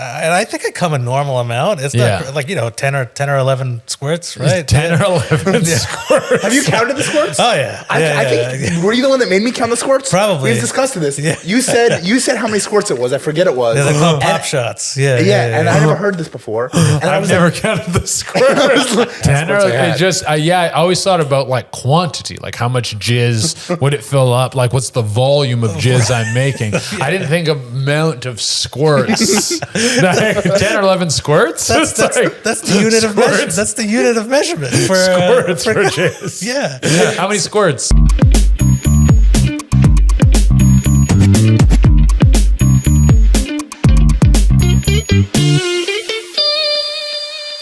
and I think I come a normal amount. It's not like 10 or 11 squirts, right? 10 or 11 squirts. Have you counted the squirts? Oh yeah. I think were you the one that made me count the squirts? Probably. We've discussed this. Yeah. You said how many squirts it was. I forget it was. They're called pop shots. Yeah. And I never heard this before. And I've never counted the squirts. 10 or it just I always thought about like quantity, like how much jizz would it fill up? Like what's the volume of jizz I'm making? I didn't think amount of squirts. 10 or 11 squirts. That's the unit of measurement. That's the unit of measurement for squirts for jizz. Yeah. How many squirts?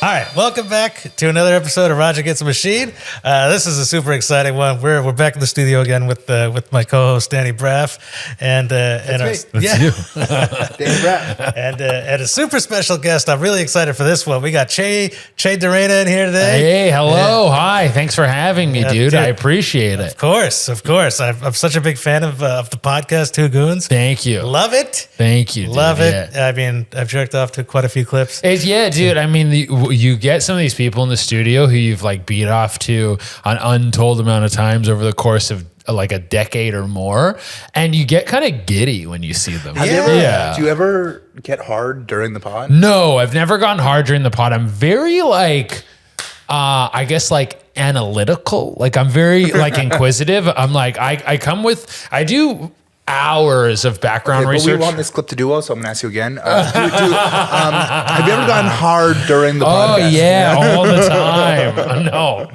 All right, welcome back to another episode of Roger Gets a Machine. This is a super exciting one. We're back in the studio again with my co-host Danny Braff and That's you. Danny Braff. and a super special guest. I'm really excited for this one. We got Che Durena in here today. Hey, hello, hi. Thanks for having me, dude. I appreciate it. Of course. I'm such a big fan of the podcast Two Goons. Thank you. Love it. Thank you. Dude. Love it. Yeah. I mean, I've jerked off to quite a few clips. Dude. I mean, you get some of these people in the studio who you've like beat off to an untold amount of times over the course of like a decade or more, and you get kind of giddy when you see them. Do you ever get hard during the pod? No, I've never gotten hard during the pod. I'm very like, I guess like analytical. Like I'm very like inquisitive. I'm like, I do hours of background research. We want this clip to duo, so I'm going to ask you again. Have you ever gotten hard during the podcast? Oh yeah, all the time. No.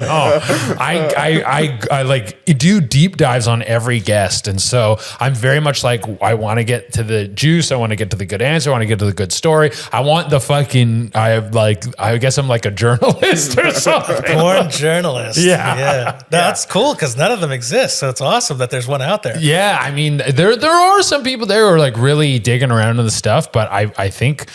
I like do deep dives on every guest, and so I'm very much like I want to get to the juice. I want to get to the good answer. I want to get to the good story. I want the fucking. I guess I'm like a journalist or something. Porn journalist. Yeah. That's cool because none of them exist. So it's awesome that there's one out there. Yeah, I mean, there are some people there who are like really digging around in the stuff, but I think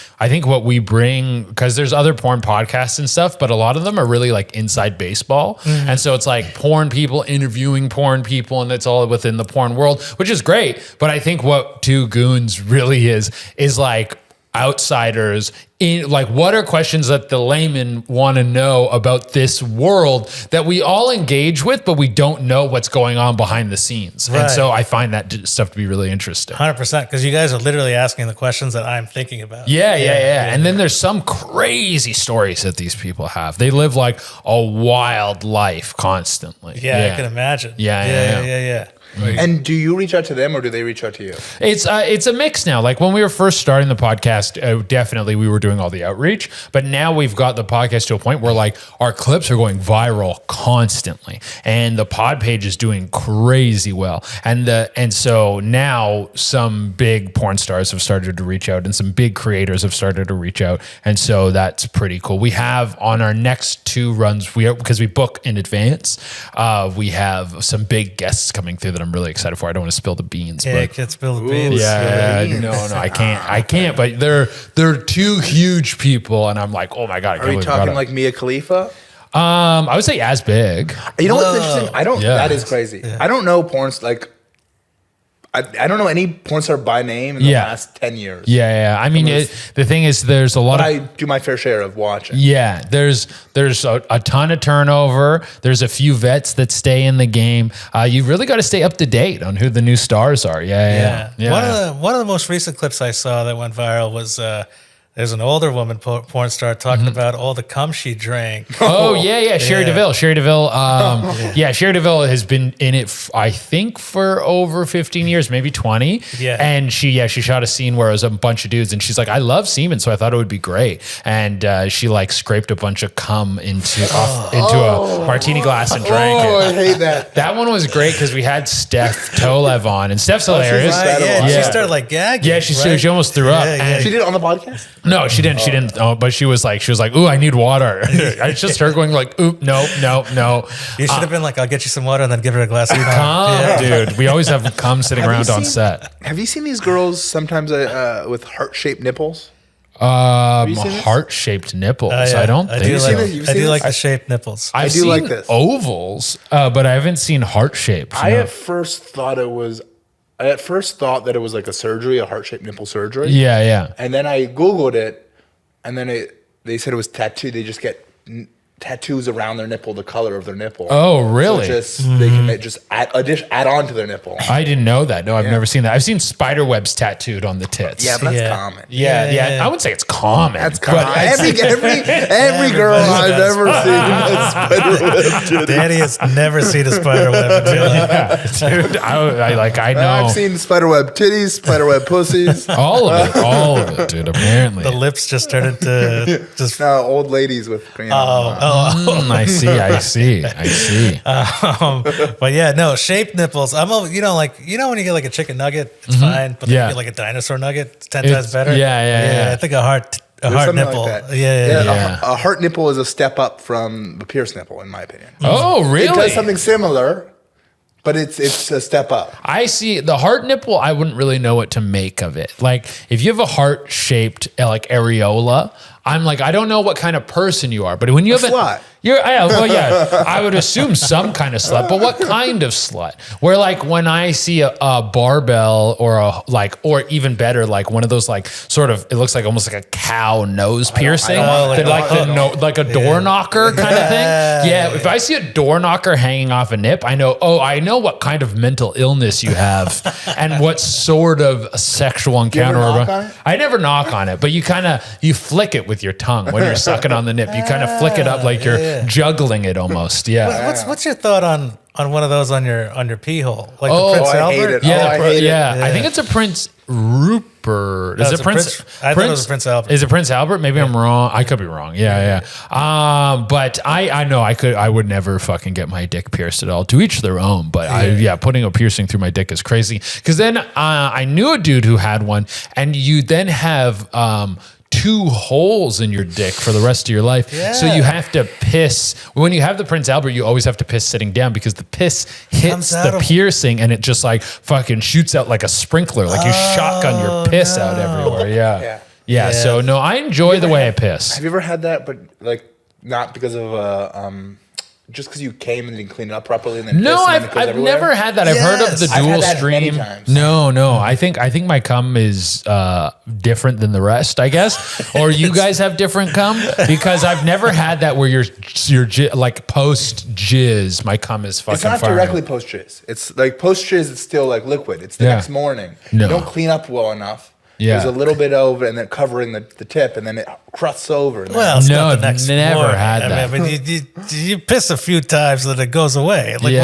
what we bring, because there's other porn podcasts and stuff, but a lot of them are really like inside baseball. Mm-hmm. And so it's like porn people interviewing porn people, and it's all within the porn world, which is great. But I think what Two Goons really is like outsiders in like, what are questions that the layman want to know about this world that we all engage with, but we don't know what's going on behind the scenes. Right. And so I find that stuff to be really interesting. 100%. Because you guys are literally asking the questions that I'm thinking about. Yeah. And then there's some crazy stories that these people have. They live like a wild life constantly. Yeah. I can imagine. Yeah. And do you reach out to them or do they reach out to you? It's a mix now. Like when we were first starting the podcast, definitely we were doing all the outreach, but now we've got the podcast to a point where like our clips are going viral constantly, and the pod page is doing crazy well. And so now some big porn stars have started to reach out, and some big creators have started to reach out, and so that's pretty cool. We have on our next two runs, because we book in advance, we have some big guests coming through that I'm really excited for. I don't want to spill the beans. Yeah, can't spill the beans. No, I can't. But they're two huge people, and I'm like, oh my god! Are we talking like Mia Khalifa? I would say as big. You know what's interesting? That is crazy. Yeah. I don't know porns like. I don't know any porn star by name in the last 10 years. Yeah. I mean, the thing is, there's a lot I do my fair share of watching. Yeah, there's a ton of turnover. There's a few vets that stay in the game. You really got to stay up to date on who the new stars are. Yeah. One of the most recent clips I saw that went viral was there's an older woman porn star talking about all the cum she drank. Oh, yeah. Sherry DeVille. Sherry DeVille has been in it, I think, for over 15 years, maybe 20. Yeah. And she shot a scene where it was a bunch of dudes, and she's like, I love semen, so I thought it would be great. And she like scraped a bunch of cum into a martini glass and drank it. Oh, I hate that. That one was great because we had Steph Tolev on, and Steph's hilarious. She started like gagging. Yeah, she almost threw up. She did it on the podcast? No, she didn't. She didn't. Oh, but she was like, ooh, I need water. It's just her going like, ooh, no. You should have been like, I'll get you some water and then give her a glass of cum. Dude. We always have cum sitting around on set. Have you seen these girls sometimes with heart-shaped nipples? Heart-shaped nipples. I don't think so. I do like the shaped nipples. I've seen like this ovals, but I haven't seen heart-shaped. I at first thought that it was like a surgery, a heart-shaped nipple surgery. Yeah. And then I Googled it, and then they said it was tattooed. They just get tattoos around their nipple, the color of their nipple. Oh, really? So they can just add on to their nipple. I didn't know that. No, I've never seen that. I've seen spider webs tattooed on the tits. Yeah, but that's common. Yeah. I wouldn't say it's common. That's common. Every girl I've ever seen has spider web titties. Danny has never seen a spider web until Dude, I know. I've seen spider web titties, spider web pussies. all of it, dude. Apparently, the lips just turn into just old ladies with I see. but yeah, no, shaped nipples. I'm when you get like a chicken nugget, it's fine, but then you get like a dinosaur nugget, it's 10 times better. Yeah. I think a heart nipple. Like that. Yeah. A heart nipple is a step up from the pierced nipple, in my opinion. Oh, really? It does something similar, but it's a step up. I see the heart nipple. I wouldn't really know what to make of it. Like if you have a heart shaped like areola, I'm like, I don't know what kind of person you are, but when you have slut. I would assume some kind of slut, but what kind of slut? Where like when I see a barbell or even better, like one of those like sort of, it looks like almost like a cow nose piercing, like a door knocker kind of thing. Yeah, if I see a door knocker hanging off a nip, I know what kind of mental illness you have and what sort of sexual encounter. I never knock on it, but you flick it with your tongue when you're sucking on the nip. You kind of flick it up like you're juggling it almost. Yeah. What's your thought on one of those on your pee hole? Like the Prince Albert? Hate it. Yeah, I hate it. I think it's a Prince Rupert. Is it Prince? I thought it was Prince Albert. Is it Prince Albert? Maybe I'm wrong. I could be wrong. Yeah. But I know I would never fucking get my dick pierced at all. To each their own. But putting a piercing through my dick is crazy. Because then I knew a dude who had one, and you then have 2 holes in your dick for the rest of your life. Yeah. So you have to piss. When you have the Prince Albert, you always have to piss sitting down because the piss hits the piercing and it just like fucking shoots out like a sprinkler. Like you shotgun your piss out everywhere. Yeah. So no, I enjoy the way I piss. Have you ever had that, but like not because of just because you came and didn't clean it up properly? And then I've never had that. I've heard of the dual stream. No. I think my cum is different than the rest, I guess. Or you guys have different cum, because I've never had that where you're like post jizz. My cum is fucking. It's not firing. directly post jizz. It's like post jizz. It's still like liquid. It's the next morning. No. You don't clean up well enough. Yeah. There's a little bit over and then covering the tip, and then it crusts over. Well, it's not the I've next never morning. had that. I mean, you piss a few times and then it goes away. Like,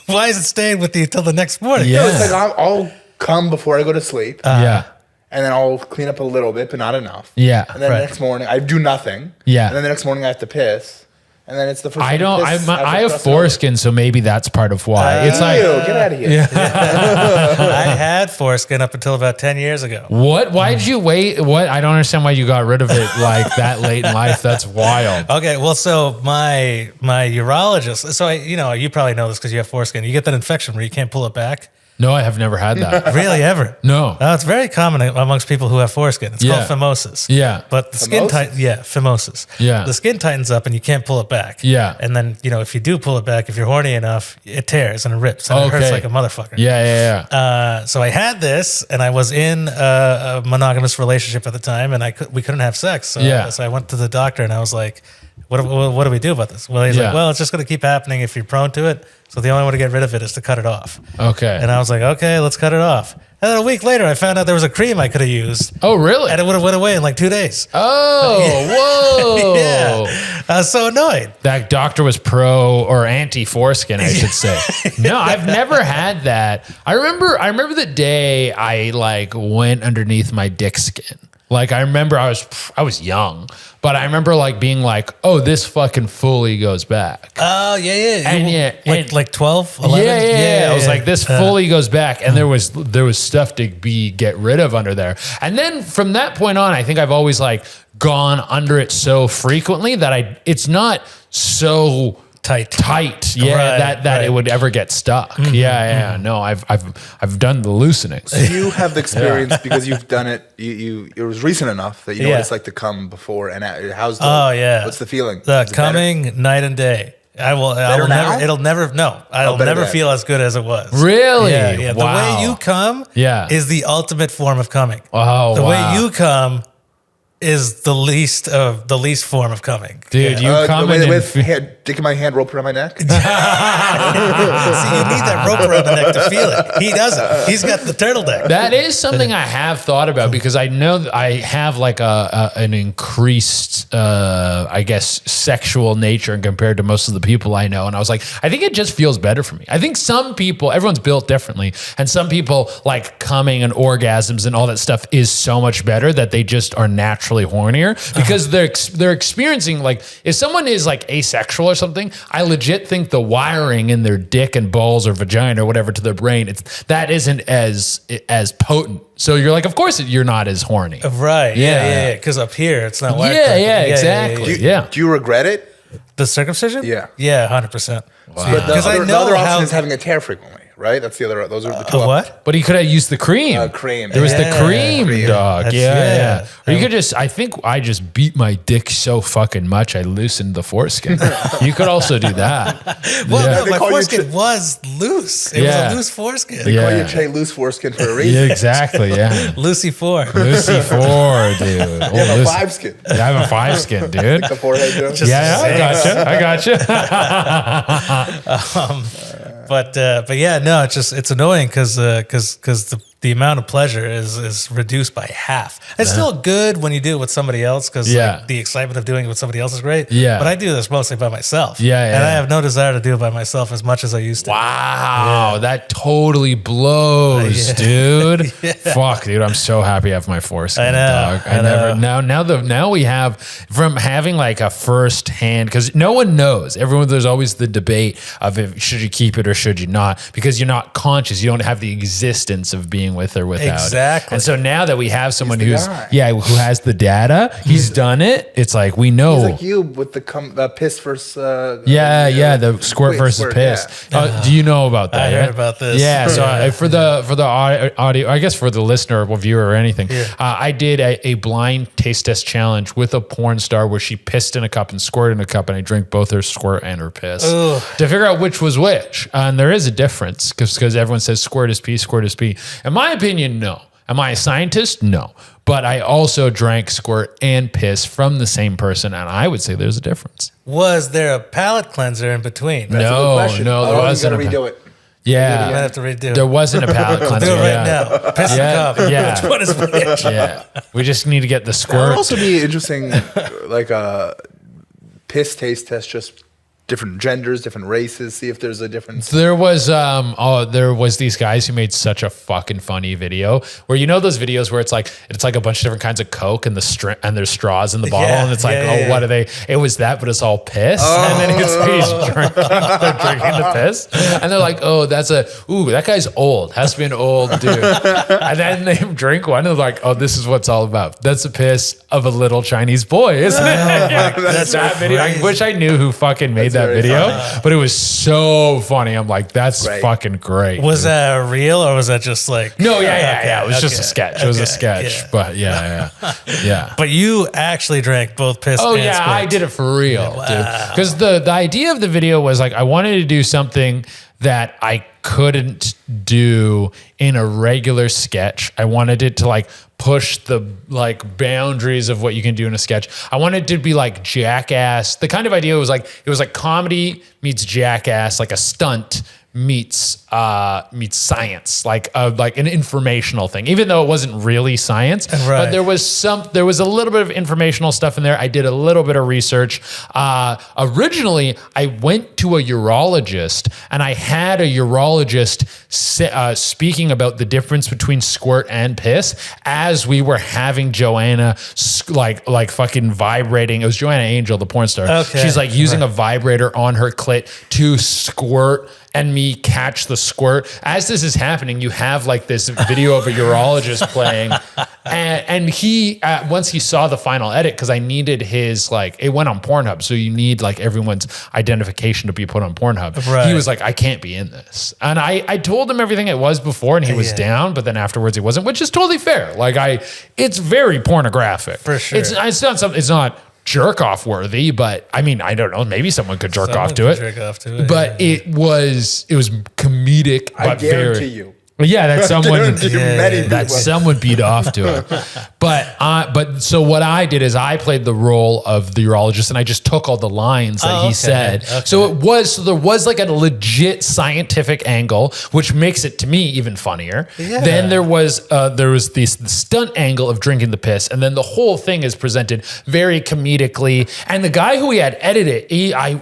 why is it staying with you till the next morning? Yeah. No, it's like I'll come before I go to sleep. Yeah. And then I'll clean up a little bit, but not enough. Yeah. And then the next morning I do nothing. Yeah. And then the next morning I have to piss. And then it's the first. I have foreskin, so maybe that's part of why. It's like, get out of here. Yeah. I had foreskin up until about 10 years ago. What? Why did you wait? What? I don't understand why you got rid of it like that late in life. That's wild. Okay, well, so my urologist. So you probably know this because you have foreskin. You get that infection where you can't pull it back. No, I have never had that. Really, ever? No. It's very common amongst people who have foreskin. It's called phimosis. Yeah. But the skin phimosis. Yeah. The skin tightens up and you can't pull it back. Yeah. And then, if you do pull it back, if you're horny enough, it tears and it rips and it hurts like a motherfucker. Yeah. So I had this and I was in a monogamous relationship at the time and we couldn't have sex. So I went to the doctor and I was like, what do we do about this? Well, he's like, well, it's just going to keep happening if you're prone to it. So the only way to get rid of it is to cut it off. Okay. And I was like, okay, let's cut it off. And then a week later, I found out there was a cream I could have used. Oh, really? And it would have went away in like 2 days. Oh, whoa. Yeah. I was so annoyed. That doctor was pro or anti foreskin, I should say. No, I've never had that. I remember the day I like went underneath my dick skin. Like I remember I was young, but I remember like being like, oh, this fucking fully goes back. Oh, yeah. And like 12, 11? Yeah. I was like, this fully goes back. And there was stuff to get rid of under there. And then from that point on, I think I've always like gone under it so frequently that it's not so tight. Yeah. That it would ever get stuck. Mm-hmm. Yeah. No, I've done the loosening. So you have the experience because you've done it. It was recent enough that you know what it's like to come before and what's the feeling? The coming night and day. I'll never feel as good as it was. Really? Yeah. Wow. The way you come is the ultimate form of coming. Oh, the way you come is the least form of coming. Dude, you come in with dick in my hand, rope around my neck. See, you need that rope around the neck to feel it. He doesn't. He's got the turtleneck. That is something I have thought about because I know that I have like an increased, I guess, sexual nature compared to most of the people I know. And I was like, I think it just feels better for me. I think some people, everyone's built differently, and some people like coming and orgasms and all that stuff is so much better that they just are naturally hornier because they're experiencing, like, if someone is like asexual or something, I legit think the wiring in their dick and balls or vagina or whatever to their brain, that isn't as potent. So you're like, of course you're not as horny. Right. Yeah. Because up here it's not wired. Yeah, exactly. Do you regret it? The circumcision? Yeah. Yeah, 100%. Wow. But the other option is having a tear frequently, right? That's the other. Those are the two. What? But he could have used the cream. Cream. There was the cream, dog. Yeah. Or you could just. I think I just beat my dick so fucking much I loosened the foreskin. You could also do that. Well, no, my foreskin was loose. It was a loose foreskin. They call you Che loose foreskin for a reason. Yeah, exactly. Yeah. Lucy 4. Lucy 4, dude. You have a 5 skin. I have a 5 skin, dude. Like the forehead joke. I gotcha. But yeah, no, it's annoying because the amount of pleasure is reduced by half. It's still good when you do it with somebody else because the excitement of doing it with somebody else is great. Yeah. But I do this mostly by myself. And I have no desire to do it by myself as much as I used to. Wow, that totally blows, dude. Fuck, dude, I'm so happy I have my foreskin, dog. I never now we have, from having like a first hand, because no one knows. There's always the debate of should you keep it or should you not, because you're not conscious. You don't have the existence of being with or without. Exactly. And so now that we have someone who has the data, he's done it. It's like we know. He's like you with the piss versus. The squirt versus piss. Yeah. Do you know about that? I heard about this. Yeah. So for the audio, I guess for the listener or viewer or anything, I did a blind taste test challenge with a porn star where she pissed in a cup and squirted in a cup, and I drank both her squirt and her piss to figure out which was which. And there is a difference because everyone says squirt is pee, squirt is pee. In my opinion, no. Am I a scientist? No. But I also drank squirt and piss from the same person, and I would say there's a difference. Was there a palate cleanser in between? No, there wasn't. You gotta redo it. Yeah. You might have to redo it. There wasn't a palate cleanser. Do it right now. Piss and cup. Yeah. Which one is which? Yeah. We just need to get the That squirt. would also be interesting, like a piss taste test, just different genders, different races, see if there's a difference. There was these guys who made such a fucking funny video where, you know, those videos where it's like a bunch of different kinds of Coke and there's straws in the bottle and it's like, what are they? It was that, but it's all piss. And then he's drinking the piss. And they're like, that guy's old. Has to be an old dude. And then they drink one and they're like, this is what's all about. That's the piss of a little Chinese boy, isn't it? That's that video. I wish I knew who fucking made that video, but it was so funny. I'm like, that's fucking great. Was that real or was that just like? No, it was just a sketch. It was a sketch, but yeah. But you actually drank both piss and squirt. I did it for real, dude. Because the idea of the video was like, I wanted to do something that I couldn't do in a regular sketch. I wanted it to like push the like boundaries of what you can do in a sketch. I wanted it to be like Jackass. The kind of idea was like, it was like comedy meets Jackass, like a stunt meets science, like an informational thing, even though it wasn't really science. But there was a little bit of informational stuff in there. I did a little bit of research. Originally, I went to a urologist, and I had a urologist speaking about the difference between squirt and piss as we were having Joanna like fucking vibrating. It was Joanna Angel, the porn star. Okay. She's like using a vibrator on her clit to squirt and me catch the squirt. As this is happening, you have like this video of a urologist playing, and he once he saw the final edit, because I needed his, like, it went on Pornhub, so you need like everyone's identification to be put on Pornhub. Right. He was like, I can't be in this, and I told him everything it was before, and he was down, but then afterwards he wasn't, which is totally fair. Like it's very pornographic for sure. It's not something. It's not jerk off worthy, but I mean, I don't know, maybe someone could jerk off to it. But it was comedic, but I guarantee you, Yeah, that someone someone beat off to it. But so what I did is I played the role of the urologist, and I just took all the lines that he said. Okay. So there was like a legit scientific angle, which makes it to me even funnier. Yeah. Then there was the stunt angle of drinking the piss, and then the whole thing is presented very comedically. And the guy who he had edited it, I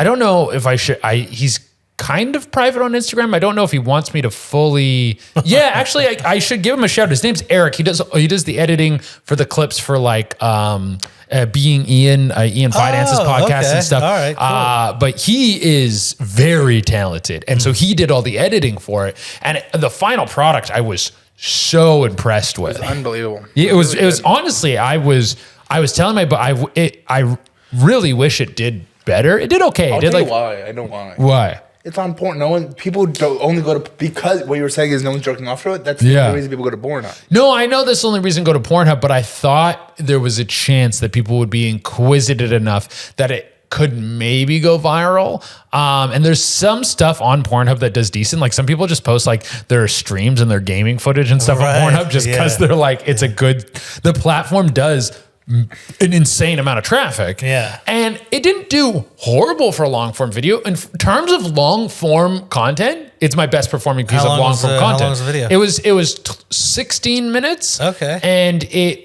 don't know if I should. He's kind of private on Instagram. I don't know if he wants me to fully. Yeah, actually, I should give him a shout. His name's Eric. He does the editing for the clips for like Being Ian Finance's podcast and stuff. All right, cool. But he is very talented, and so he did all the editing for it. And the final product, I was so impressed with. It was unbelievable. It was honestly, I was telling I really wish it did better. It did okay. I'll tell you why. I don't want it. Why? It's on porn. People don't only go to, because what you were saying is no one's jerking off to it. That's the only reason people go to Pornhub. No, I know that's the only reason to go to Pornhub, but I thought there was a chance that people would be inquisitive enough that it could maybe go viral. And there's some stuff on Pornhub that does decent. Like some people just post like their streams and their gaming footage and stuff on Pornhub just because they're like, it's a good, the platform does an insane amount of traffic. Yeah. And it didn't do horrible for a long form video. In terms of long form content, it's my best performing piece of long form content. How long was the video? It was 16 minutes. Okay. And it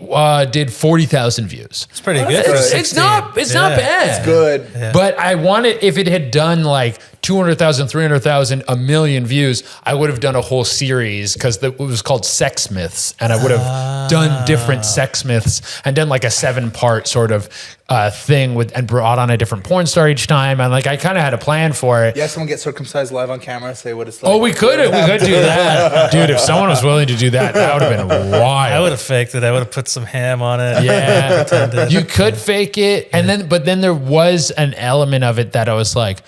did 40,000 views. It's pretty good. It's not bad. It's good. Yeah. But I wanted, if it had done like 200,000, 300,000, a million views, I would have done a whole series because it was called Sex Myths. And I would have done different sex myths and done like a 7-part sort of thing and brought on a different porn star each time. And like, I kind of had a plan for it. Yeah, someone get circumcised live on camera, say what it's like. Oh, we could do that. Dude, if someone was willing to do that, that would have been wild. I would have faked it. I would have put some ham on it. Yeah. You could fake it. And but then there was an element of it that I was like,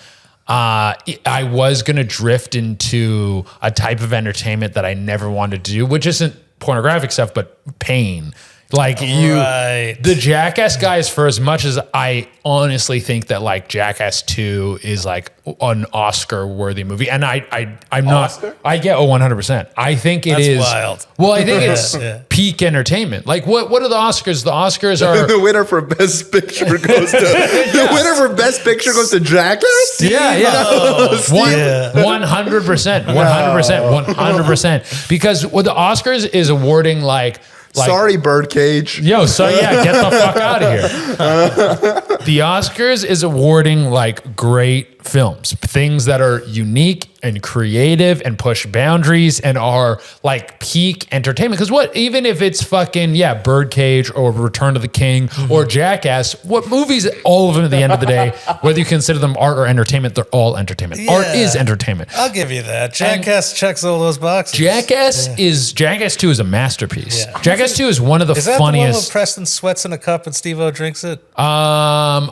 I was going to drift into a type of entertainment that I never wanted to do, which isn't pornographic stuff, but pain. Like the Jackass guys, for as much as I honestly think that like Jackass 2 is like an Oscar worthy movie. And I'm not, Oscar? I get 100%. I think it is wild. Well, I think it's peak entertainment. Like what are the Oscars? The Oscars are the winner for best picture goes to the winner for best picture goes to Jackass? Yeah. 100%. Because what the Oscars is awarding like sorry, Birdcage. Yo, so yeah, get the fuck out of here. The Oscars is awarding like great films, things that are unique and creative and push boundaries and are like peak entertainment. Because even if it's fucking, Birdcage or Return of the King or Jackass, what movies, all of them at the end of the day, whether you consider them art or entertainment, they're all entertainment. Art is entertainment. I'll give you that. Jackass checks all those boxes. Jackass 2 is a masterpiece. Yeah. Jackass 2 is one of the funniest. Is that the one where Preston sweats in a cup and Steve-O drinks it? No,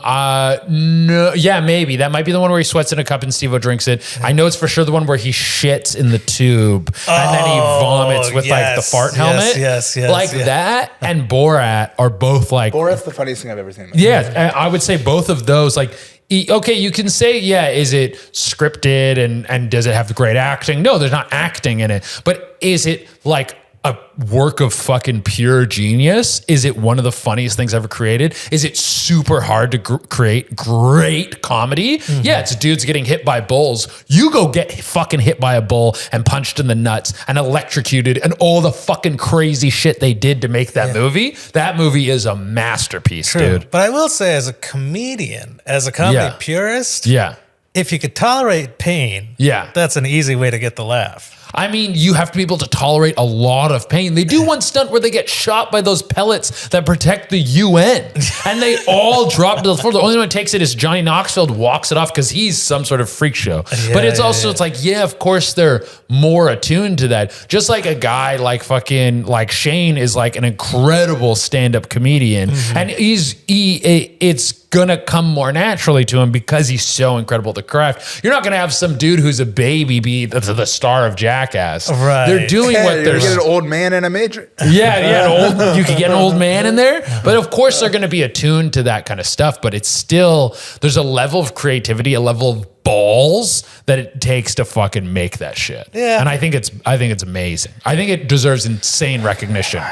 yeah, maybe. That might be the one where he sweats in a cup and Steve-O drinks it. I know it's for sure the one where he shits in the tube and then he vomits with like the fart helmet. Yes. That and Borat are both like... Borat's the funniest thing I've ever seen. Yeah, I would say both of those like... Okay, you can say, is it scripted and does it have great acting? No, there's not acting in it. But is it like a work of fucking pure genius? Is it one of the funniest things ever created? Is it super hard to create great comedy? Mm-hmm. Yeah, it's dudes getting hit by bulls. You go get fucking hit by a bull and punched in the nuts and electrocuted and all the fucking crazy shit they did to make that movie. That movie is a masterpiece, dude. But I will say, as a comedian, as a comedy purist, if you could tolerate pain, that's an easy way to get the laugh. I mean, you have to be able to tolerate a lot of pain. They do one stunt where they get shot by those pellets that protect the UN, and they all drop to the floor. The only one who takes it is Johnny Knoxville, walks it off because he's some sort of freak show. But it's also, it's like, of course they're more attuned to that. Just like a guy like fucking, like Shane is like an incredible stand-up comedian, and it's gonna come more naturally to him because he's so incredible at the craft. You're not gonna have some dude who's a baby be the star of Jackass. Right. They're doing what they're... You get an old man in a major. You could get an old man in there. But of course they're gonna be attuned to that kind of stuff. But it's still, there's a level of creativity, a level of balls that it takes to fucking make that shit. Yeah. And I think it's amazing. I think it deserves insane recognition.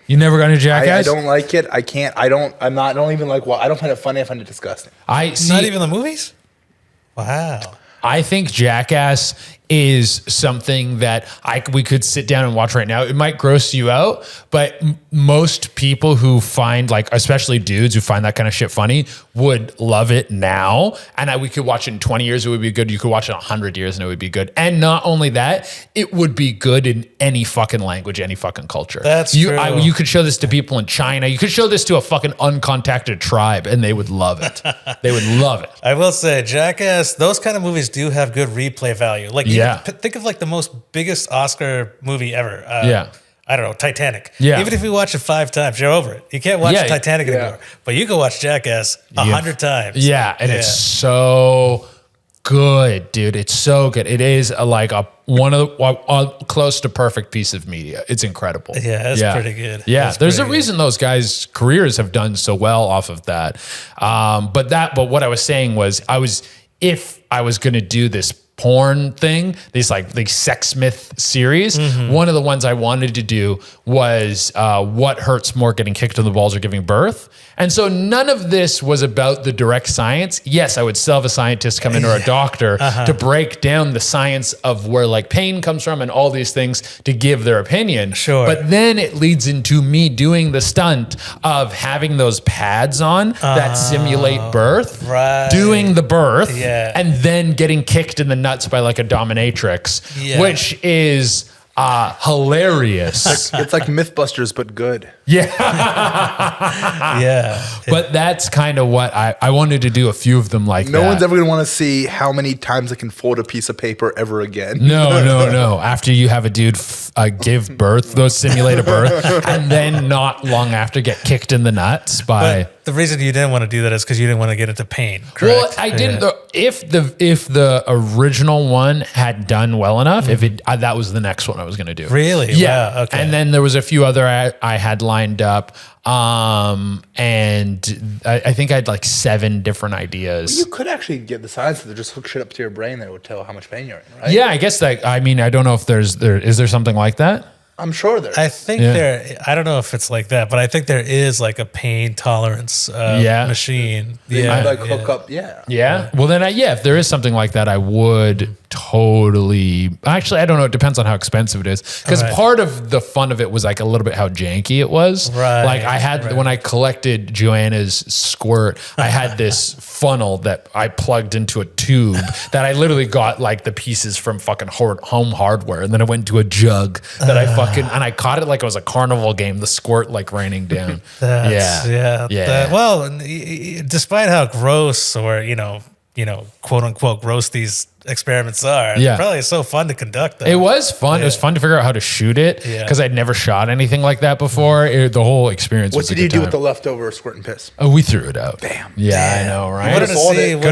You never got into Jackass? I don't like it. I can't. I don't even like. Well, I don't find it funny. I find it disgusting. Not even the movies? Wow. I think Jackass is something that we could sit down and watch right now. It might gross you out, but most people who find, like, especially dudes who find that kind of shit funny would love it now. And we could watch it in 20 years, it would be good. You could watch it in 100 years and it would be good. And not only that, it would be good in any fucking language, any fucking culture. That's true. You could show this to people in China. You could show this to a fucking uncontacted tribe and they would love it. They would love it. I will say, Jackass, those kind of movies do have good replay value. Like, think of like the biggest Oscar movie ever. I don't know, Titanic. Yeah. Even if you watch it 5 times, you're over it. You can't watch Titanic anymore. But you can watch Jackass 100 times. Yeah, and it's so good, dude. It's so good. It is close to perfect piece of media. It's incredible. Yeah, that's pretty good. Yeah, there's a reason those guys' careers have done so well off of that. But what I was saying was, if I was going to do this porn thing, these sex myth series, one of the ones I wanted to do was what hurts more, getting kicked in the balls or giving birth. And so none of this was about the direct science. Yes, I would still have a scientist come in or a doctor to break down the science of where like pain comes from and all these things to give their opinion. Sure. But then it leads into me doing the stunt of having those pads on that simulate birth, doing the birth, and then getting kicked in the nuts by like a dominatrix, which is hilarious. It's like Mythbusters, but good. Yeah. But that's kind of what I wanted to do a few of them like that. No one's ever going to want to see how many times I can fold a piece of paper ever again. No. After you have a dude give birth, those simulate a birth, and then not long after get kicked in the nuts by... But the reason you didn't want to do that is because you didn't want to get into pain, correct? Well, I didn't. If the original one had done well enough, that was the next one I was going to do. Really? Yeah. Wow, okay. And then there was a few other I had lined up, and I think I had like 7 different ideas. Well, you could actually get the science to just hook shit up to your brain that would tell how much pain you're in, right? Yeah, I guess that. I mean, I don't know if is there something like that? I'm sure there is. I think I don't know if it's like that, but I think there is like a pain tolerance machine. They might like hook up. Yeah. Well, then, if there is something like that, I would totally. Actually, I don't know. It depends on how expensive it is. Because part of the fun of it was like a little bit how janky it was. Right. Like I had when I collected Joanna's squirt, I had this funnel that I plugged into a tube that I literally got like the pieces from fucking home hardware, and then I went to a jug that I fucking and I caught it like it was a carnival game. The squirt like raining down. Well, despite how gross or quote unquote gross these experiments are, probably it's so fun to conduct them. It was fun. It was fun to figure out how to shoot it because I'd never shot anything like that before. The whole experience was a good time. What did you do with the leftover squirt and piss? Oh, we threw it out. Damn. Yeah, I know, right? Could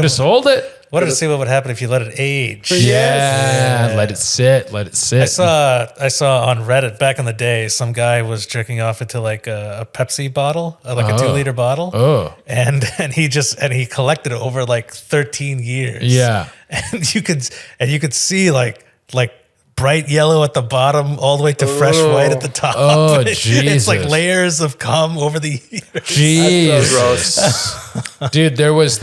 have sold it. Wanted to see what would happen if you let it age. Let it sit. I saw on Reddit back in the day, some guy was jerking off into like a Pepsi bottle, like a 2-liter bottle. Oh. And he collected it over like 13 years. Yeah. And you could see like bright yellow at the bottom all the way to fresh white at the top. Oh, Jesus. It's like layers of cum over the years. Jesus. So gross. Dude, there was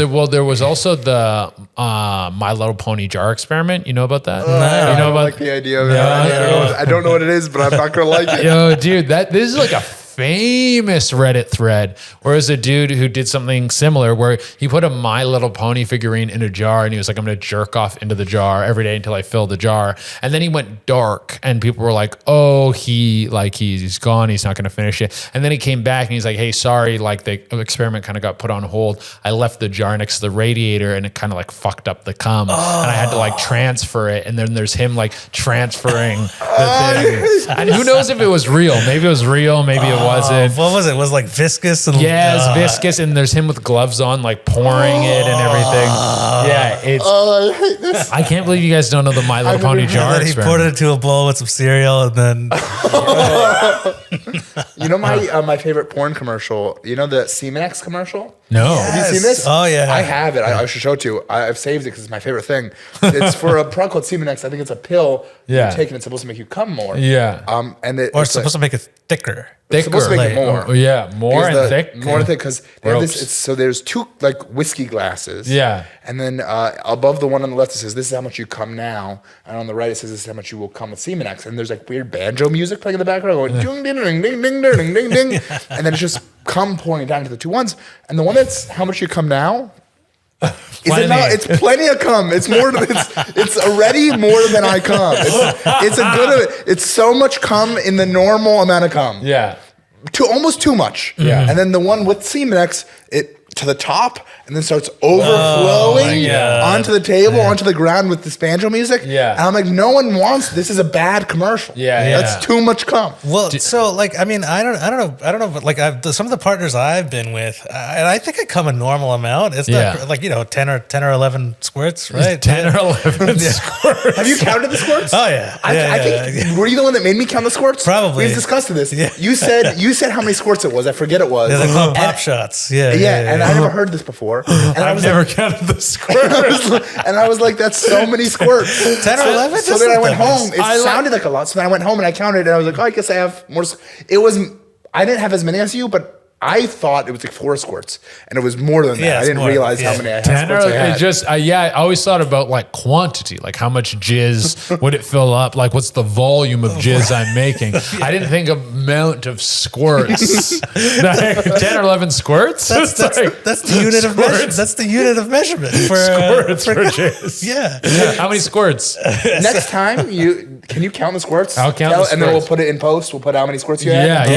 also the My Little Pony jar experiment. You know about that? No. You know about the idea of it. I don't know what it is, but I'm not going to like it. Yo, dude, this is like a famous Reddit thread where it was a dude who did something similar where he put a My Little Pony figurine in a jar and he was like, I'm going to jerk off into the jar every day until I fill the jar. And then he went dark and people were like, oh, he's gone. He's not going to finish it. And then he came back and he's like, hey, sorry. Like the experiment kind of got put on hold. I left the jar next to the radiator and it kind of like fucked up the cum. And I had to like transfer it. And then there's him like transferring the thing. And who knows if it was real. Maybe it was real. Maybe it wasn't. What was it? It was like viscous and it's viscous, and there's him with gloves on, like pouring it and everything. Yeah, it's. I hate this. I can't believe you guys don't know the My Little Pony jar And then he poured it into a bowl with some cereal, and then You know my favorite porn commercial? You know the Semen-X commercial? No. Have you seen this? Oh, yeah. I have it. I should show it to you. I've saved it because it's my favorite thing. It's for a product called Semen-X. I think it's a pill you take, and it's supposed to make you come more. Yeah. And or it's supposed to make it thicker. It's supposed to make it more. More and thick. More and thick because so there's two like whiskey glasses. Yeah. And then above the one on the left it says this is how much you come now, and on the right it says this is how much you will come with Semen-X. And there's like weird banjo music playing in the background going ding ding ding ding ding ding ding ding, and then it's just cum pouring down to the two ones. And the one that's how much you come now. It's plenty of cum. It's more. It's already more than I cum. It's so much cum in the normal amount of cum. Yeah, almost too much. Yeah, and then the one with Semen-X, it to the top and then starts overflowing onto the table, onto the ground with this banjo music. Yeah, and I'm like, no one wants. This is a bad commercial. Yeah, that's too much cum. Well, so like, I mean, I don't know, but like some of the partners I've been with, and I think I come a normal amount. It's not like 10 or 11 squirts, right? 10 or 11 squirts. Have you counted the squirts? Oh yeah. I think were you the one that made me count the squirts? Probably. We've discussed this. Yeah. You said how many squirts it was. I forget it was. Yeah, they're called pop shots. Yeah. And I never heard this before. And I've never counted the squirts. And I was like, that's so many squirts. 10 or 11? So then I went home. It sounded like a lot. So then I went home and I counted and I was like, oh, I guess I have more. I didn't have as many as you, but I thought it was like 4 squirts, and it was more than that. Yeah, I didn't realize how many I had. 10 or I always thought about like quantity, like how much jizz would it fill up? Like what's the volume of jizz I'm making? I didn't think amount of squirts. 10 or 11 squirts? That's the unit of measurement. That's the unit of measurement for squirts for jizz. Yeah. How many squirts? Next time, can you count the squirts? I'll count the squirts. And then we'll put it in post. We'll put how many squirts you had.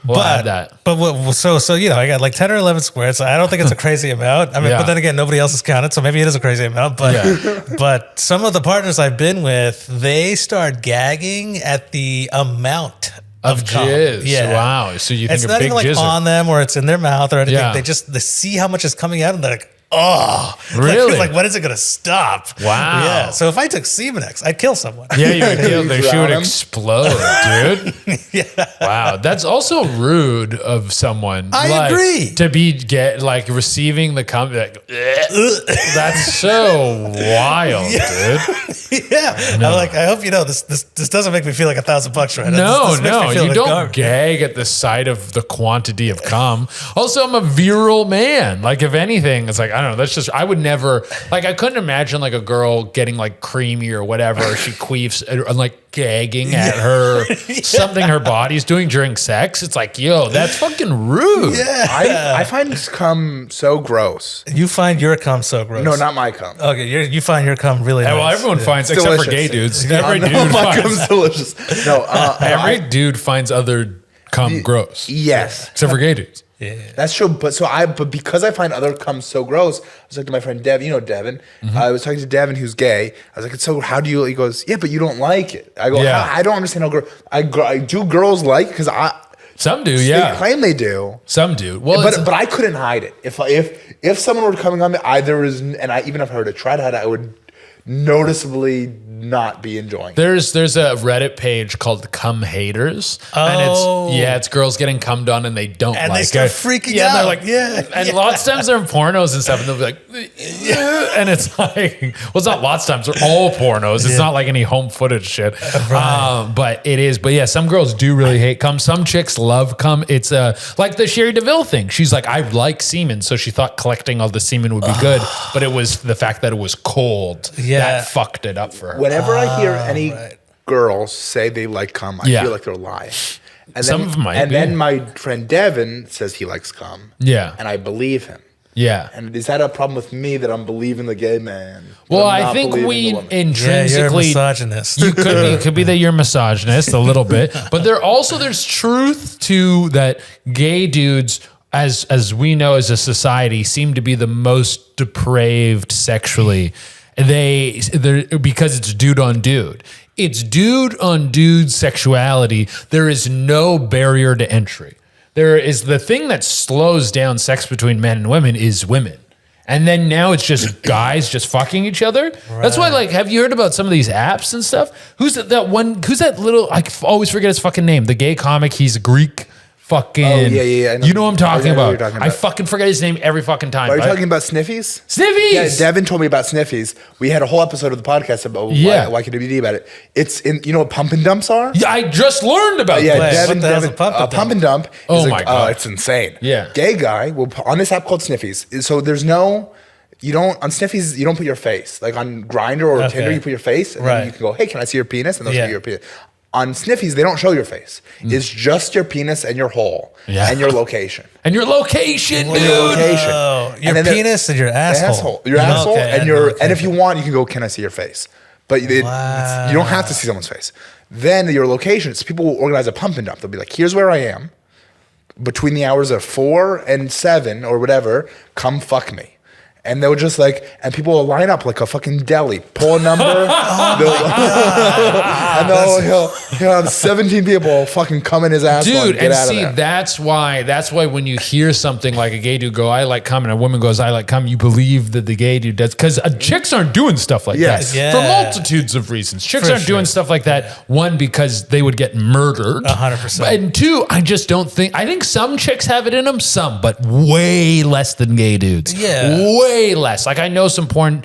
We'll add that. But so I got like 10 or 11 squirts. I don't think it's a crazy amount. I mean, but then again, nobody else has counted, so maybe it is a crazy amount. But but some of the partners I've been with, they start gagging at the amount of jizz. Yeah. Wow. So you think it's not even like on them or it's in their mouth or anything. Yeah. They see how much is coming out and they're like, oh, really? Like when is it going to stop? Wow. Yeah. So if I took Semen-X, I'd kill someone. Yeah, you would kill. She would explode, dude. Yeah. Wow. That's also rude of someone. I agree. To receiving the comment. That's so wild, dude. Yeah. No. I'm like, I hope you know this doesn't make me feel like $1,000 right now. No. You don't gag at the sight of the quantity of cum. Also, I'm a virile man. Like, if anything, it's like, I don't know. That's just, I would never, like, I couldn't imagine like a girl getting like creamy or whatever. She queefs and like gagging at her, something her body's doing during sex. It's like, yo, that's fucking rude. Yeah. I find cum so gross. You find your cum so gross? No, not my cum. Okay, you find your cum really nice. Well, everyone finds, except delicious. for gay dudes. Every dude my cum's delicious. No, every dude finds other cum gross. Yes. Except for gay dudes. Yeah, that's true. But because I find other cum so gross, I was like to my friend Devin. You know Devin. I was talking to Devin, who's gay. I was like, "So how do you?" He goes, "Yeah, but you don't like it." I go, "I don't understand how do girls like?" Because some do. They claim they do. Some do. Well, but I couldn't hide it. If someone were coming on me, even if I were to try to hide it, I would noticeably not be enjoying it. There's a Reddit page called Cum Haters. Oh. And it's girls getting cummed on and they don't like it. And they start freaking out. And they're like, and lots of times they're in pornos and stuff and they'll be like, and it's like, well, it's not lots of times, they're all pornos. It's not like any home footage shit. Right. But it is. But yeah, some girls do really hate cum. Some chicks love cum. It's like the Sherry DeVille thing. She's like, I like semen. So she thought collecting all the semen would be good. But it was the fact that it was cold that fucked it up for her. Whenever I hear any girls say they like cum, I feel like they're lying. And some of them might be. Then my friend Devin says he likes cum. Yeah. And I believe him. Yeah. And is that a problem with me that I'm believing the gay man? Well, I think we intrinsically... you're a misogynist. You could be. It could be that you're misogynist a little bit. But there's truth to that gay dudes, as we know as a society, seem to be the most depraved sexually. They're because it's dude on dude. it's dude on dude sexuality. There is no barrier to entry. There is the thing that slows down sex between men and women is women. And then now it's just guys just fucking each other. Right. That's why, like, have you heard about some of these apps and stuff? Who's that one? Who's that little, I always forget his fucking name. The gay comic, he's Greek. Fucking, yeah. You know what I'm talking about. I fucking forget his name every fucking time. Are you talking about Sniffies? Sniffies! Yeah, Devin told me about Sniffies. We had a whole episode of the podcast about YKWd about it. It's in, you know what Pump-and-Dumps are? Yeah, I just learned about Devin, Pump-and-Dump oh my God. It's insane. Yeah. Gay guy will on this app called Sniffies. So there's no, you don't, on Sniffies, you don't put your face. Like on Grindr or Tinder, you put your face and then you can go, hey, can I see your penis? And they'll show you your penis. On Sniffies, they don't show your face. It's just your penis and your hole and your location. And your location, dude. Your location. Your penis and your asshole. Your asshole and if you want, you can go, can I see your face? But you don't have to see someone's face. Then your location, it's people will organize a pump and dump. They'll be like, here's where I am. Between the hours of 4 and 7 or whatever, come fuck me. And they'll just like, and people will line up like a fucking deli, pull a number, and he'll have 17 people fucking come in his ass. Dude, and see, that's why when you hear something like a gay dude go, I like cum, and a woman goes, I like cum, you believe that the gay dude does, because chicks aren't doing stuff like that for multitudes of reasons. Chicks aren't doing stuff like that. One, because they would get murdered. 100%. And two, I just don't think, I think some chicks have it in them, but way less than gay dudes. Yeah. Way less. Like I know some porn,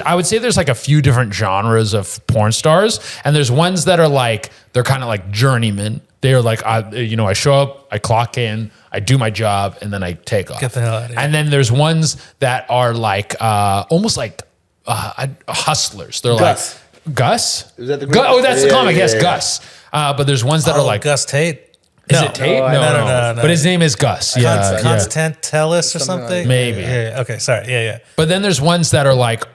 I would say there's like a few different genres of porn stars, and there's ones that are like, they're kind of like journeymen. They're like, I show up, I clock in, I do my job, and then I take off. Get the hell out of here. And then there's ones that are like, almost like hustlers. They're Gus. like, Gus? Is that the that's the comic, yes, Gus. But there's ones that are like, Gus Tate. Is it Tate? No. But his name is Gus. Constantellus or something? Maybe. Yeah. Okay, sorry. Yeah. But then there's ones that are like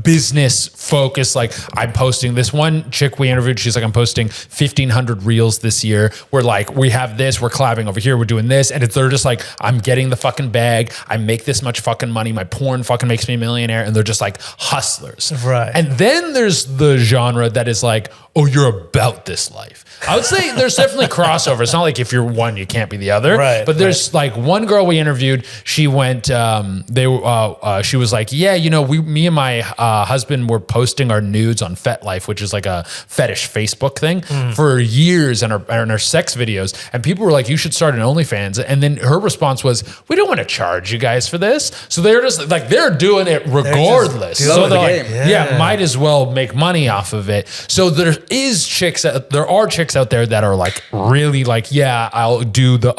business focused. Like I'm posting this one chick we interviewed. She's like, I'm posting 1,500 reels this year. We're like, we have this, we're collabing over here, we're doing this. And they're just like, I'm getting the fucking bag. I make this much fucking money. My porn fucking makes me a millionaire. And they're just like hustlers. Right. And then there's the genre that is like, oh, you're about this life. I would say there's definitely crossover. It's not like if you're one, you can't be the other. Right. But there's like one girl we interviewed. She went. She was like, yeah, me and my husband were posting our nudes on FetLife, which is like a fetish Facebook thing, for years, and our sex videos. And people were like, you should start an OnlyFans. And then her response was, we don't want to charge you guys for this. So they're just like they're doing it regardless. So they're like, might as well make money off of it. So there are chicks out there that are like really like, I'll do the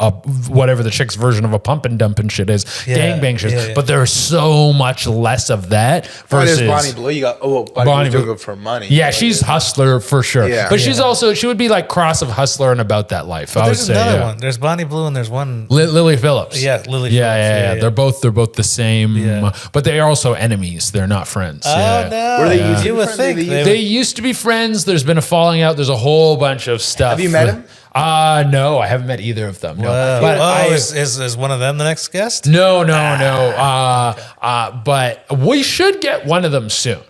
whatever the chick's version of a pump and dump and shit is, gangbang shit. But there's so much less of that versus Bonnie Blue. You got Bonnie Blue for money. Yeah, she's hustler for sure. Yeah. But she's also, she would be like cross of hustler and about that life. But there's another one. There's Bonnie Blue and there's one Lily Phillips. Yeah, Lily Phillips. Yeah. They're both the same, but they are also enemies. They're not friends. Oh no. Were they you would think they used to be friends. There's been a falling out. There's a whole bunch of stuff. Have you met him? No, I haven't met either of them. No. But is one of them the next guest? No. But we should get one of them soon.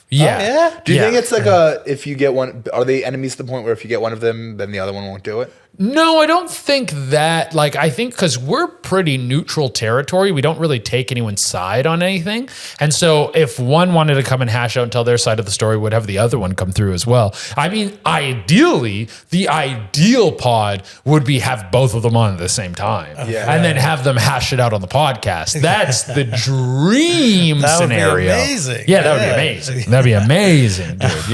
Yeah. Oh, yeah? Do you think it's like if you get one, are they enemies to the point where if you get one of them, then the other one won't do it? No, I don't think that. Like, I think because we're pretty neutral territory, we don't really take anyone's side on anything. And so if one wanted to come and hash out and tell their side of the story, would have the other one come through as well. I mean, ideally, the ideal pod would be have both of them on at the same time. And then have them hash it out on the podcast. That's the dream scenario. That would be amazing. Yeah, that would be amazing. That'd be amazing, dude.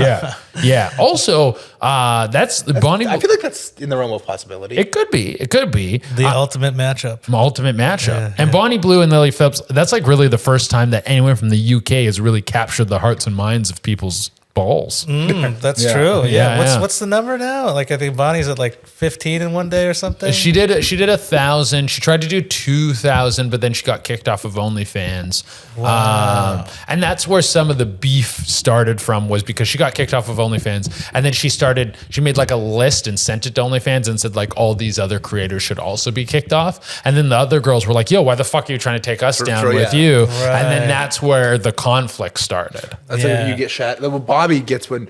Yeah. Also, that's Bonnie. I feel like that's in the realm of possibility. It could be. The ultimate matchup. Yeah. And Bonnie Blue and Lily Phillips, that's like really the first time that anyone from the UK has really captured the hearts and minds of people's balls. That's true. Yeah. What's the number now? Like I think Bonnie's at like 15 in one day or something. She did 1,000. She tried to do 2,000, but then she got kicked off of OnlyFans. Wow. And that's where some of the beef started from, was because she got kicked off of OnlyFans, and then she made like a list and sent it to OnlyFans and said like all these other creators should also be kicked off. And then the other girls were like, yo, why the fuck are you trying to take us down with you? Right. And then that's where the conflict started. That's like you get shot. Bobby Bobby gets when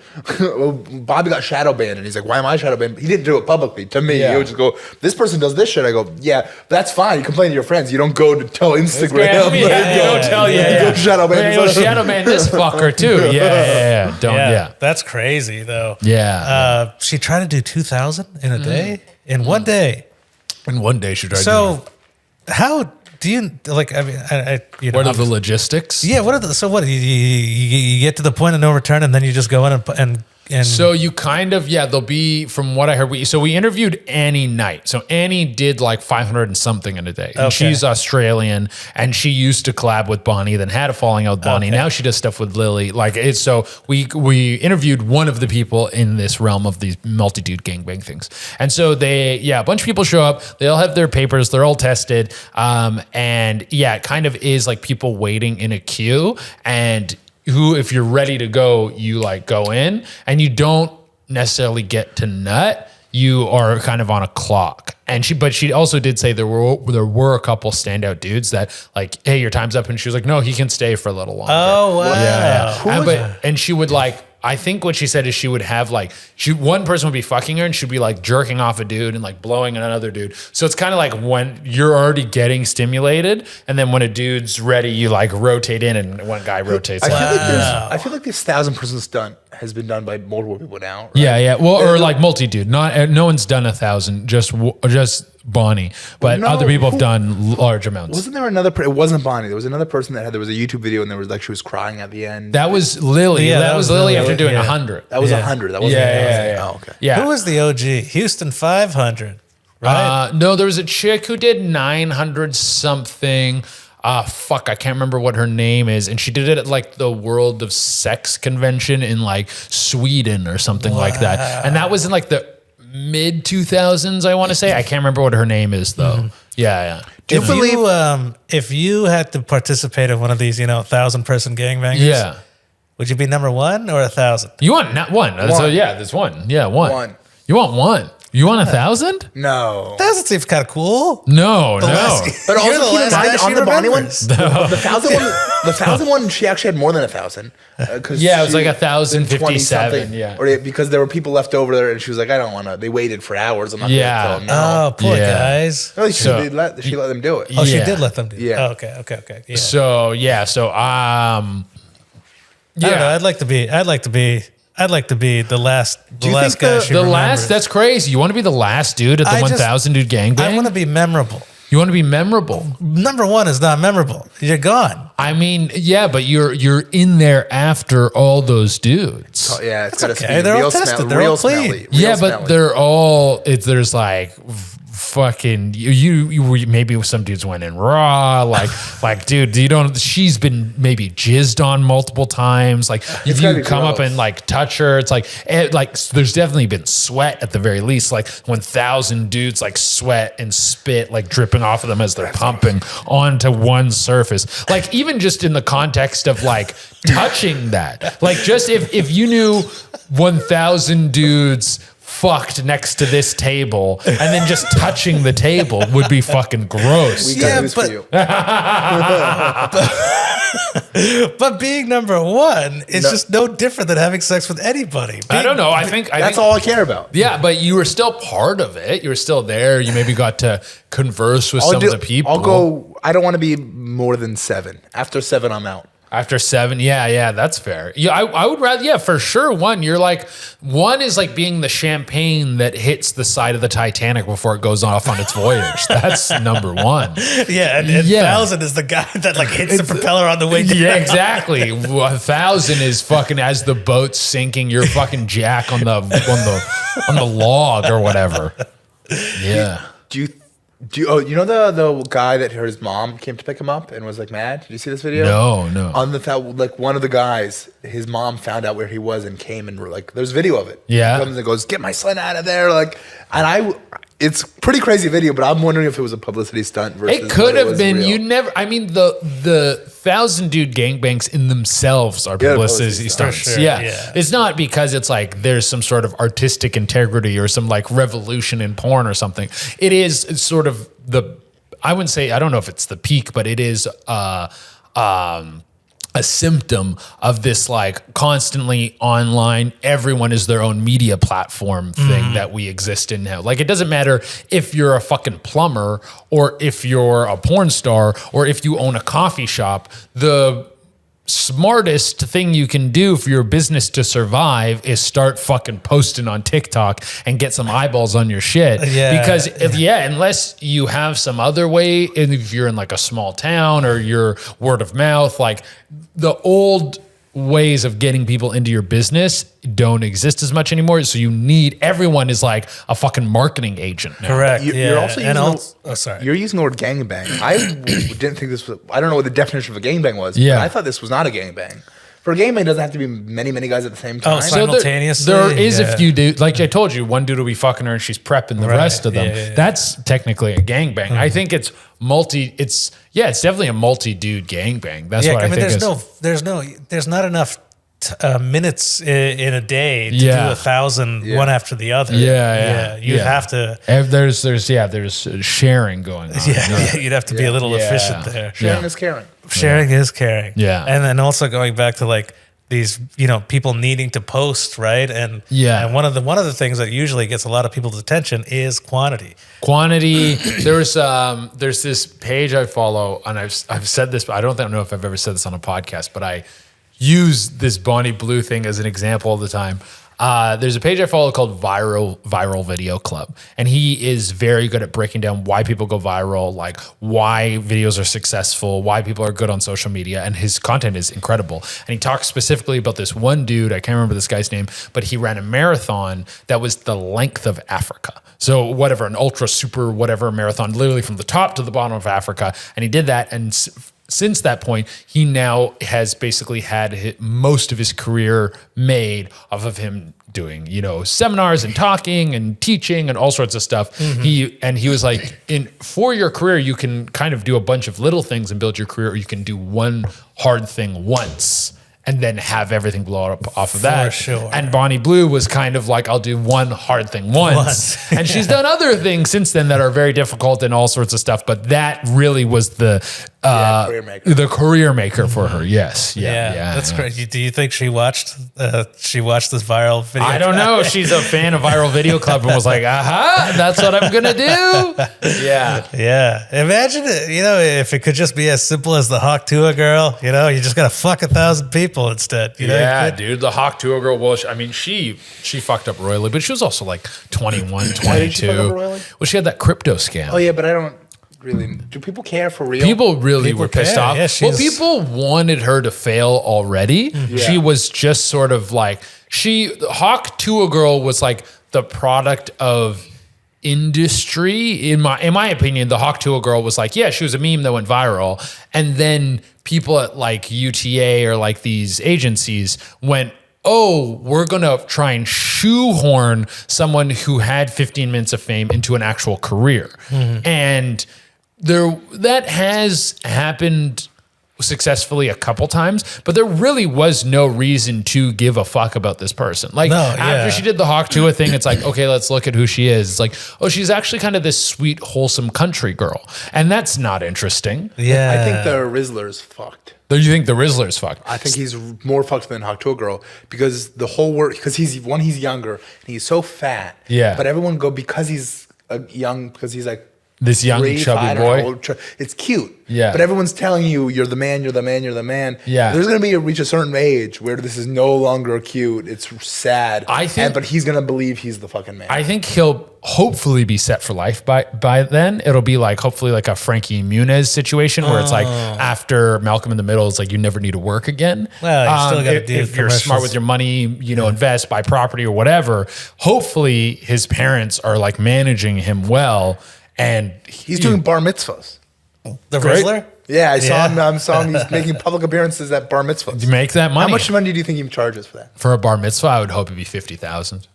Bobby got shadow banned, and he's like, "Why am I shadow banned?" He didn't do it publicly to me. He would just go, "This person does this shit." I go, "Yeah, that's fine. You complain to your friends. You don't go to tell Instagram. You don't tell you shadow ban. Shadow ban this fucker too. Yeah. That's crazy though. Yeah. She tried to do 2,000 in a day, in one day. In one day she tried. So, how do you like? I mean, you know, what are the logistics? Yeah. What are the? So what? You get to the point of no return, and then you just go in and so you kind of, there'll be, from what I heard, we interviewed Annie Knight. So Annie did like 500 and something in a day. And she's Australian, and she used to collab with Bonnie, then had a falling out with Bonnie. Now she does stuff with Lily. Like it's, so we interviewed one of the people in this realm of these multi-dude gangbang things. And so a bunch of people show up, they all have their papers, they're all tested. And it kind of is like people waiting in a queue, and if you're ready to go, you like go in, and you don't necessarily get to nut. You are kind of on a clock. And she also did say there were a couple standout dudes that like, hey, your time's up, and she was like, no, he can stay for a little longer. Oh wow. Yeah. And she would like, I think what she said is she would have like, one person would be fucking her, and she'd be like jerking off a dude and like blowing another dude. So it's kind of like when you're already getting stimulated, and then when a dude's ready, you like rotate in, and one guy rotates out. I feel like this 1,000-person stunt has been done by multiple people now. Right? Yeah. Well, or like multi-dude. No one's done 1,000, just Bonnie, but other people have done large amounts. Wasn't there another? It wasn't Bonnie. There was another person that there was a YouTube video, and there was like she was crying at the end. That was Lily. Yeah, that was Lily after doing 100. That was 100. That wasn't. Yeah. Oh, okay. Yeah. Who was the OG? Houston 500. Right. No, there was a chick who did 900 something. I can't remember what her name is. And she did it at like the World of Sex convention in like Sweden or something like that. And that was in like the mid 2000s, I want to say. I can't remember what her name is though. Mm-hmm. Yeah. Do you believe if you had to participate in one of these, 1,000-person gangbangers, would you be number 1 or 1,000? You want not one. So there's one. Yeah, one. You want one. You want 1,000? No. 1,000 seems kind of cool. No. But also keep in mind, on the Bonnie one, the 1,000 one, she actually had more than 1,000. It was like 1,057. Yeah. Or because there were people left over there, and she was like, I don't want to. They waited for hours. I'm not going to tell them no. Oh, poor guys. No, she let them do it. Oh, she did let them do it. Yeah. Oh, okay. Yeah. So I don't know. I'd like to be the last guy. The last? That's crazy. You want to be the last dude at the 1,000 dude gangbang? I want to be memorable. You want to be memorable. Number 1 is not memorable. You're gone. I mean, but you're in there after all those dudes. Oh, yeah, it's got to okay. They're all tested. They're all clean. But they're all. There's like. Fucking you maybe some dudes went in raw like dude she's been maybe jizzed on multiple times, like if you come up and like touch her, it's like there's definitely been sweat at the very least, like 1,000 dudes like sweat and spit like dripping off of them as they're pumping onto one surface, like even just in the context of like touching that, like just if you knew 1,000 dudes fucked next to this table and then just touching the table would be fucking gross. We got news for you. But being number 1 is just no different than having sex with anybody. I don't know. I think that's all I care about. Yeah, but you were still part of it. You were still there. You maybe got to converse with some of the people. I don't want to be more than 7. After 7, I'm out. After 7, that's fair. Yeah, I would rather, for sure. 1, you're like, 1 is like being the champagne that hits the side of the Titanic before it goes off on its voyage. That's number 1. Yeah, and 1,000 is the guy that like hits the propeller on the way down. Yeah, exactly. 1,000 is fucking as the boat's sinking, you're fucking Jack on the log or whatever. Yeah. You know the guy that his mom came to pick him up and was like mad? Did you see this video? No. On like one of the guys, his mom found out where he was and came and like there's video of it. Yeah. He comes and goes, "Get my son out of there!" Like, and it's pretty crazy video, but I'm wondering if it was a publicity stunt versus it could have been. Real. You never. I mean, the 1,000 dude gangbangs in themselves are publicity stunts. Sure, yeah, it's not because it's like there's some sort of artistic integrity or some like revolution in porn or something. It is sort of I wouldn't say, I don't know if it's the peak, but it is a a symptom of this like constantly online, everyone is their own media platform thing that we exist in now. Like, it doesn't matter if you're a fucking plumber or if you're a porn star or if you own a coffee shop. The smartest thing you can do for your business to survive is start fucking posting on TikTok and get some eyeballs on your shit. Yeah. Because unless you have some other way, and if you're in like a small town or you're word of mouth, like the old ways of getting people into your business don't exist as much anymore. So everyone is like a fucking marketing agent now. Correct. You're also you're using the word gangbang. I didn't think this was, I don't know what the definition of a gangbang was. Yeah. But I thought this was not a gangbang. For a gangbang, it doesn't have to be many, many guys at the same time. So simultaneously. There is a few dudes, like I told you, one dude will be fucking her and she's prepping the rest of them. Yeah. That's technically a gangbang. I think it's definitely a multi-dude gangbang. That's what I think. There's not enough minutes in a day to do 1,000 one after the other. You'd have to. There's sharing going on. You'd have to be a little efficient there. Sharing is caring. Sharing is caring. Yeah. And then also going back to like these, people needing to post, right? And one of the things that usually gets a lot of people's attention is quantity. There's this page I follow, and I've said this, but I don't know if I've ever said this on a podcast, but I use this Bonnie Blue thing as an example all the time. There's a page I follow called Viral Video Club, and he is very good at breaking down why people go viral, like why videos are successful, why people are good on social media, and his content is incredible. And he talks specifically about this one dude, I can't remember this guy's name, but he ran a marathon that was the length of Africa. So whatever, an ultra super whatever marathon, literally from the top to the bottom of Africa. And he did that, and since that point, he now has basically had most of his career made off of him doing, seminars and talking and teaching and all sorts of stuff. He was like, for your career, you can kind of do a bunch of little things and build your career, or you can do one hard thing once and then have everything blow up off of that. For sure. And Bonnie Blue was kind of like, I'll do one hard thing once. And she's done other things since then that are very difficult and all sorts of stuff. But that really was the career maker for her. Yes. Yeah. That's crazy. Do you think she watched this viral video? I don't know. She's a fan of Viral Video Club and was like, aha, that's what I'm going to do. Yeah. Yeah. Imagine it, if it could just be as simple as the Hawk Tuah girl, you just got to fuck 1,000 people instead. Dude, the Hawk Tuah girl, well, she fucked up royally, but she was also like 21, 22. Why did she fuck up royally? Well, she had that crypto scam. Oh, yeah, but I don't really. Do people care for real? People were pissed off. Yeah, well, people wanted her to fail already. Yeah. She was just sort of like, Hawk Tuah girl was like the product of industry. In my opinion, the Hawk Tuah girl was like, she was a meme that went viral. And then people at like UTA or like these agencies went, oh, we're going to try and shoehorn someone who had 15 minutes of fame into an actual career. And that has happened successfully a couple times, but there really was no reason to give a fuck about this person. Like after she did the Hawk Tuah thing, it's like, okay, let's look at who she is. It's like, oh, she's actually kind of this sweet, wholesome country girl. And that's not interesting. Yeah. I think the Rizzler's fucked. Do you think the Rizzler's fucked? I think he's more fucked than Hawk Tuah girl because the whole world, because he's younger and he's so fat. Yeah. But everyone because he's because he's like, this young chubby boy. It's cute. Yeah. But everyone's telling you, you're the man, you're the man, you're the man. Yeah. There's going to reach a certain age where this is no longer cute. It's sad. But he's going to believe he's the fucking man. I think he'll hopefully be set for life by then. It'll be like, hopefully like a Frankie Muniz situation where it's like after Malcolm in the Middle, it's like you never need to work again. Well, you still got to do if you're smart with your money, invest, buy property or whatever. Hopefully his parents are like managing him well. And he's doing bar mitzvahs. The Rizzler? Yeah, I saw him. He's making public appearances at bar mitzvahs. You make that money. How much money do you think he charges for that? For a bar mitzvah, I would hope it'd be 50,000.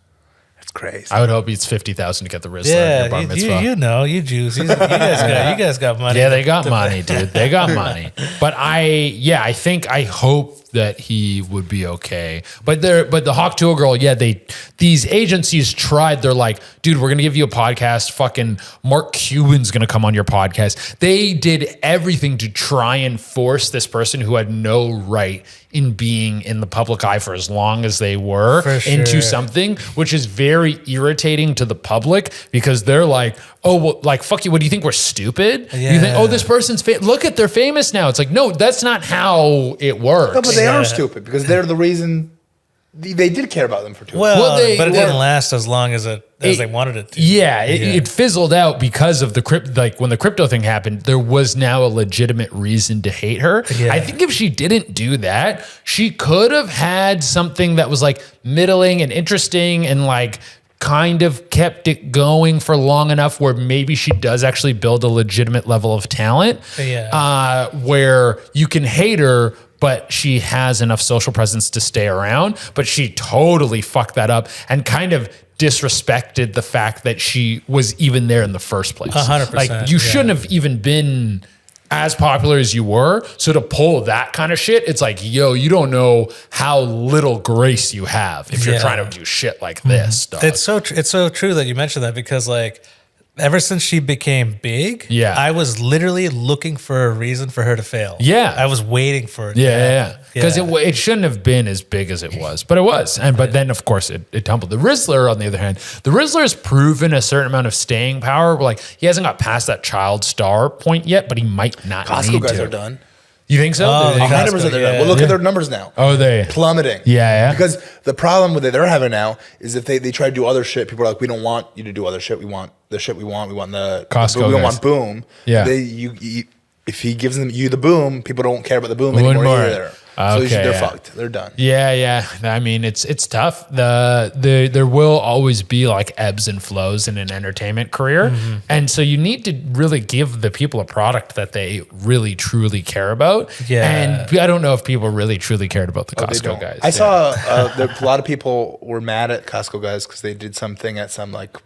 That's crazy. I would hope it's 50,000 to get the Rizzler at your bar mitzvah. You Jews. You guys got money. Yeah, they got money, dude. They got money. But I hope that he would be okay. But the Hawk Tuah girl, these agencies tried. They're like, dude, we're gonna give you a podcast. Fucking Mark Cuban's gonna come on your podcast. They did everything to try and force this person who had no right in being in the public eye for as long as they were into something, which is very irritating to the public because they're like, oh, well, like, fuck you. What do you think? We're stupid? Yeah. You think, oh, this person's look at, they're famous now. It's like, no, that's not how it works. No, but they are stupid because they're the reason they did care about them for 2 years. But it didn't last as long as they wanted it to. Yeah, it fizzled out because of the when the crypto thing happened, there was now a legitimate reason to hate her. Yeah. I think if she didn't do that, she could have had something that was like middling and interesting and like kind of kept it going for long enough where maybe she does actually build a legitimate level of talent. Yeah. Where you can hate her, but she has enough social presence to stay around. But she totally fucked that up and kind of disrespected the fact that she was even there in the first place. 100%. Like you shouldn't have even been as popular as you were. So to pull that kind of shit, it's like, yo, you don't know how little grace you have if you're trying to do shit like this. Dog. It's so true that you mentioned that because like ever since she became big, I was literally looking for a reason for her to fail. Yeah. I was waiting for it. Yeah. Because it shouldn't have been as big as it was, but it was. But then, of course, it tumbled. The Rizzler, on the other hand, the Rizzler has proven a certain amount of staying power. Like, he hasn't got past that child star point yet, but he might not Costco need guys to. are done. You think so? 100% they're done. Well, look at their numbers now. Oh, they plummeting. Yeah. Because the problem with they're having now is if they try to do other shit, people are like, we don't want you to do other shit. We want the shit we want. We want the Costco. We don't want boom. Yeah. If he gives them you the boom, people don't care about the boom anymore either. So they're fucked. They're done. Yeah. I mean, it's tough. There will always be like ebbs and flows in an entertainment career. Mm-hmm. And so you need to really give the people a product that they really, truly care about. Yeah. And I don't know if people really, truly cared about the Costco guys. I saw a lot of people were mad at Costco guys because they did something at some like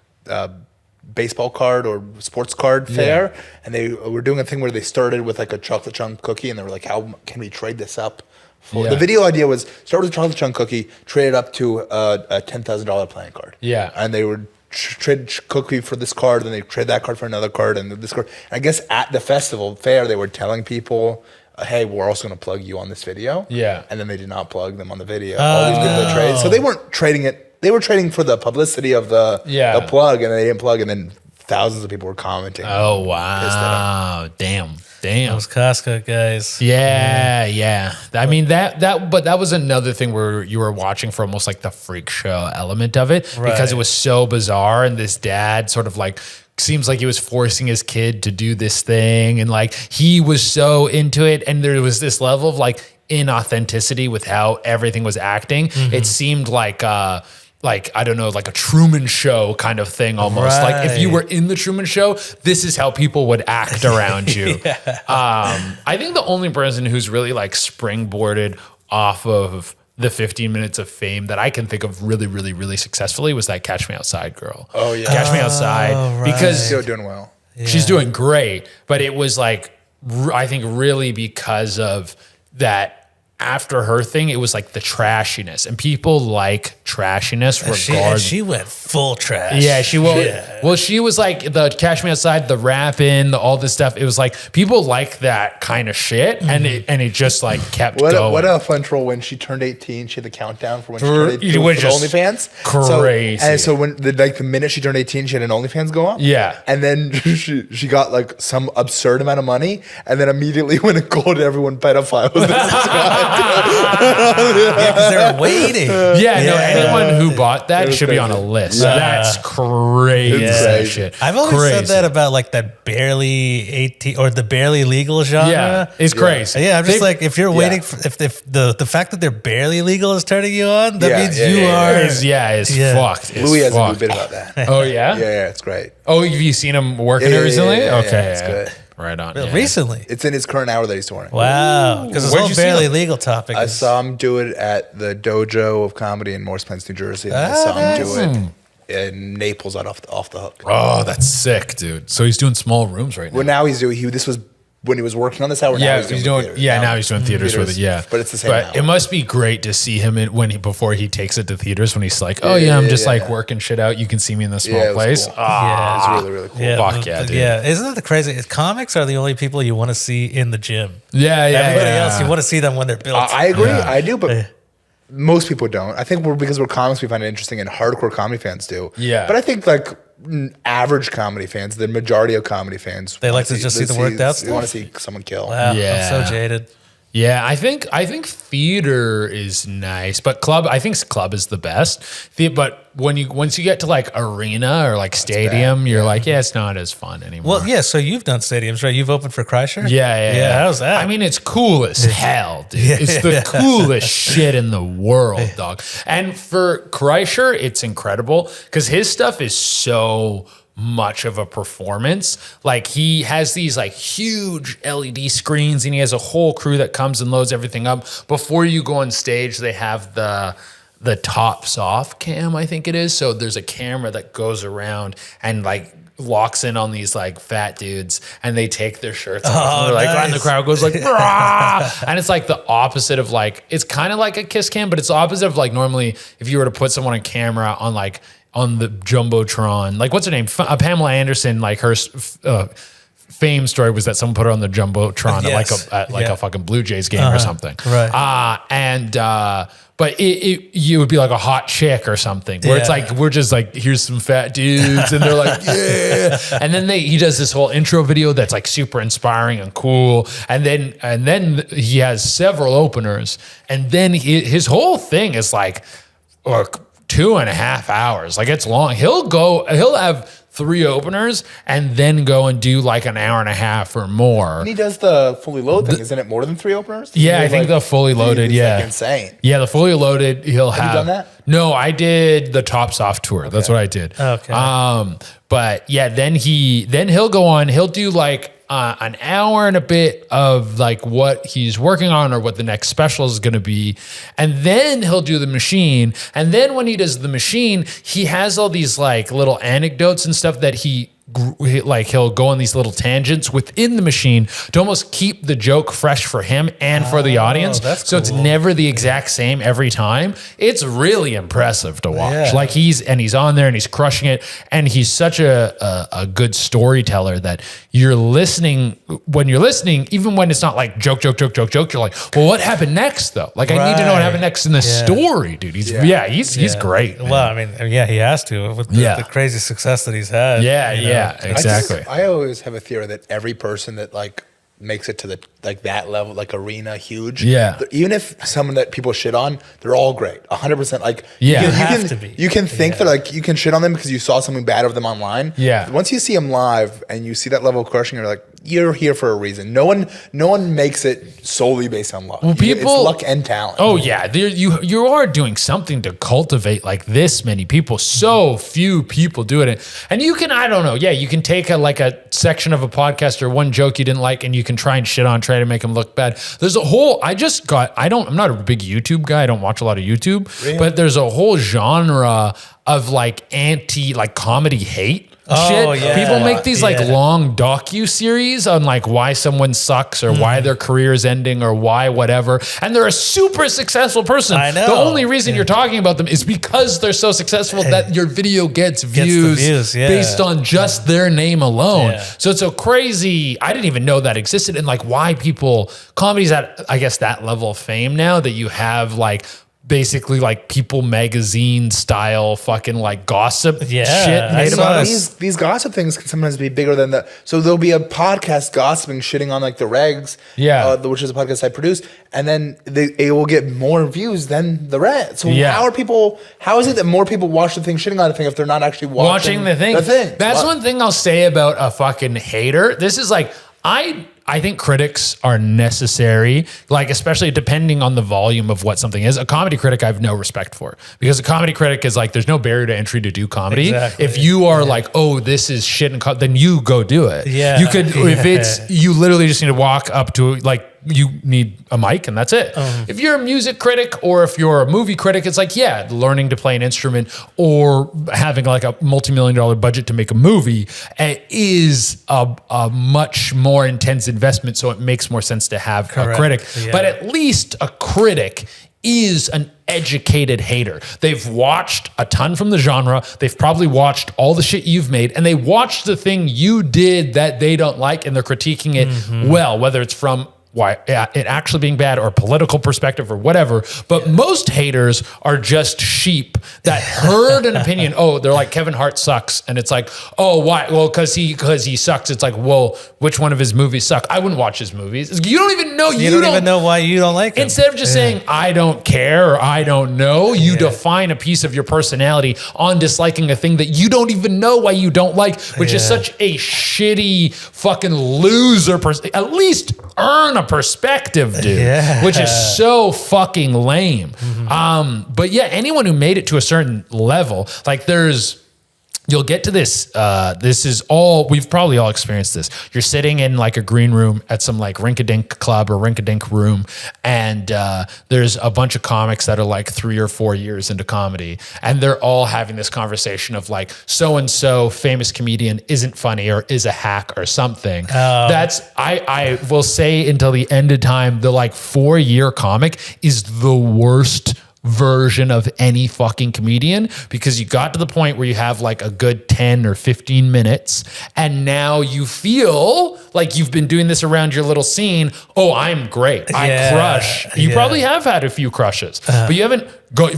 baseball card or sports card fair. And they were doing a thing where they started with like a chocolate chunk cookie and they were like, how can we trade this up? The video idea was start with a chocolate chunk cookie, trade it up to a $10,000 playing card. Yeah. And they would trade cookie for this card, and they trade that card for another card, and this card. And I guess at the festival fair, they were telling people, hey, we're also going to plug you on this video. Yeah. And then they did not plug them on the video. All these people that trade. So they weren't trading it. They were trading for the publicity of the plug, and they didn't plug, and then thousands of people were commenting. Oh, wow. Damn. Those Costco guys. Yeah. I mean but that was another thing where you were watching for almost like the freak show element of it because it was so bizarre, and this dad sort of like seems like he was forcing his kid to do this thing, and like he was so into it, and there was this level of like inauthenticity with how everything was acting. Mm-hmm. It seemed like I don't know, like a Truman Show kind of thing almost. Right. Like if you were in the Truman Show, this is how people would act around you. I think the only person who's really like springboarded off of the 15 minutes of fame that I can think of really, really, really successfully was that Catch Me Outside girl. Oh, yeah. Catch Me Outside. Because she's still doing well. Yeah. She's doing great. But it was like, I think really because of that, after her thing, it was like the trashiness, and people like trashiness regardless. She went full trash. Yeah, she was. Yeah. Well, she was like the Catch Me Outside, the rapping, all this stuff. It was like people like that kind of shit, and it just like kept going. What a fun troll when she turned 18. She had the countdown for when she turned 18 with OnlyFans. Crazy. So when the minute she turned 18, she had an OnlyFans go up. Yeah, and then she got like some absurd amount of money, and then immediately went and called everyone pedophiles. Because they're waiting. Anyone who bought that should be on a list. That's crazy shit. I've always said that about like that barely 18 or the barely legal genre. Yeah, it's crazy. Yeah, I'm just like, if you're waiting for, if the fact that they're barely legal is turning you on, that means you are. It's fucked. Louis has a good bit about that. Oh yeah? Yeah, it's great. Oh, have you seen him working it recently? Okay, it's good. Right on. Recently? It's in his current hour that he's touring. Wow. Because this whole barely legal topic. I saw him do it at the Dojo of Comedy in Morris Plains, New Jersey. And I saw him do it in Naples off the hook. Oh, that's sick, dude. So he's doing small rooms right now. Well, now he's doing, this was when he was working on this hour. Yeah, now he's doing theaters. now he's doing theaters with it. Yeah, but it's the same. But it must be great to see him before he takes it to theaters when he's like, I'm just working shit out. You can see me in the small place. Cool. It's really, really cool. Fuck yeah, dude. Yeah, isn't that the crazy? Comics are the only people you want to see in the gym. Everybody else, you want to see them when they're built. I agree. I do, but most people don't. I think because we're comics, we find it interesting, and hardcore comedy fans do. Yeah. But I think average comedy fans, the majority of comedy fans, they like to just see the worked out stuff. They want to see someone kill. Wow, I'm so jaded. Yeah, I think theater is nice, but club is the best. But once you get to like arena or like stadium, you're like, it's not as fun anymore. Well, yeah. So you've done stadiums, right? You've opened for Kreischer. Yeah. How's that? I mean, it's cool as hell, dude. It's the coolest shit in the world, dog. And for Kreischer, it's incredible because his stuff is so much of a performance. Like he has these like huge LED screens and he has a whole crew that comes and loads everything up. Before you go on stage, they have the tops off cam, I think it is. So there's a camera that goes around and like locks in on these like fat dudes and they take their shirts off and they're like, and the crowd goes like, brah! And it's like the opposite of like, it's kind of like a kiss cam, but it's the opposite of like normally if you were to put someone on camera on the Jumbotron, like what's her name? Pamela Anderson, like her fame story was that someone put her on the Jumbotron at a fucking Blue Jays game or something. Right. But you would be like a hot chick or something where it's like, we're just like, here's some fat dudes. And they're like, yeah. And then he does this whole intro video that's like super inspiring and cool. And then he has several openers. And then his whole thing is like, 2.5 hours. Like it's long. He'll have 3 openers and then go and do like an hour and a half or more. When he does the fully loaded thing, isn't it more than 3 openers? I think the fully loaded, like insane. Yeah, the fully loaded, he'll have. Have you done that? No, I did the Tops Off tour. Okay. That's what I did. Okay. But yeah, then he'll go on, he'll do like an hour and a bit of like what he's working on or what the next special is going to be. And then he'll do the machine. And then when he does the machine, he has all these like little anecdotes and stuff that he'll go on these little tangents within the machine to almost keep the joke fresh for him and for the audience. So it's never the exact same every time. It's really impressive to watch. Yeah. Like he's on there and he's crushing it. And he's such a good storyteller that you're listening, even when it's not like joke, you're like, well, what happened next though? Like I need to know what happened next in the story, dude. He's great. Man. Well, I mean, he has to with the crazy success that he's had. Yeah, exactly. I always have a theory that every person that like makes it to the like that level, like arena, huge. Yeah. Even if someone that people shit on, they're all great. 100%. Like you have to be. You can think that like you can shit on them because you saw something bad of them online. Yeah. Once you see them live and you see that level of crushing, you're like, you're here for a reason. No one makes it solely based on luck. Well, it's luck and talent. Oh yeah, you are doing something to cultivate like this many people. So few people do it, and you can you can take a section of a podcast or one joke you didn't like, and you can try and shit on, try to make them look bad. There's a whole. I'm not a big YouTube guy. I don't watch a lot of YouTube, really? But there's a whole genre of like comedy hate. Shit. Yeah. People make these like long docu-series on like why someone sucks or why their career is ending or why whatever. And they're a super successful person. I know. The only reason you're talking about them is because they're so successful that your video gets views based on just their name alone. Yeah. So it's so crazy. I didn't even know that existed. And like why comedy's at, I guess, that level of fame now that you have like basically like People magazine style fucking like gossip shit made about us. These gossip things can sometimes be bigger than the. So there'll be a podcast gossiping, shitting on like the regs, which is a podcast I produce, and then it will get more views than the rest. So how is it that more people watch the thing shitting on the thing if they're not actually watching the thing? That's one thing I'll say about a fucking hater. This is like I think critics are necessary, like especially depending on the volume of what something is. A comedy critic I have no respect for because a comedy critic is like, there's no barrier to entry to do comedy. Exactly. If you are like, oh, this is shit, then you go do it. Yeah. You could, if it's, you literally just need to walk up to like, you need a mic and that's it. If you're a music critic or if you're a movie critic, it's like, yeah, learning to play an instrument or having like a multi-million-dollar budget to make a movie is a much more intense investment. So it makes more sense to have a critic. Yeah. But at least a critic is an educated hater. They've watched a ton from the genre. They've probably watched all the shit you've made, and they watched the thing you did that they don't like, and they're critiquing it well, whether it's from it actually being bad or a political perspective or whatever. But most haters are just sheep that heard an opinion. Oh, they're like, Kevin Hart sucks. And it's like, oh, why? Well, because he sucks. It's like, well, which one of his movies suck? I wouldn't watch his movies. You don't even know. You don't even know why you don't like him. Instead of just saying, I don't care or I don't know, you define a piece of your personality on disliking a thing that you don't even know why you don't like, which is such a shitty fucking loser person. At least earn a perspective, dude, which is so fucking lame. But yeah, anyone who made it to a certain level, like you'll get to this. This is all, we've probably all experienced this. You're sitting in like a green room at some like rink-a-dink club or rink-a-dink room, and there's a bunch of comics that are like 3 or 4 years into comedy, and they're all having this conversation of like, so-and-so famous comedian isn't funny or is a hack or something. That's, I will say until the end of time, the like 4-year comic is the worst version of any fucking comedian, because you got to the point where you have like a good 10 or 15 minutes and now you feel like you've been doing this around your little scene. Oh, I'm great. I crush. You probably have had a few crushes, but you haven't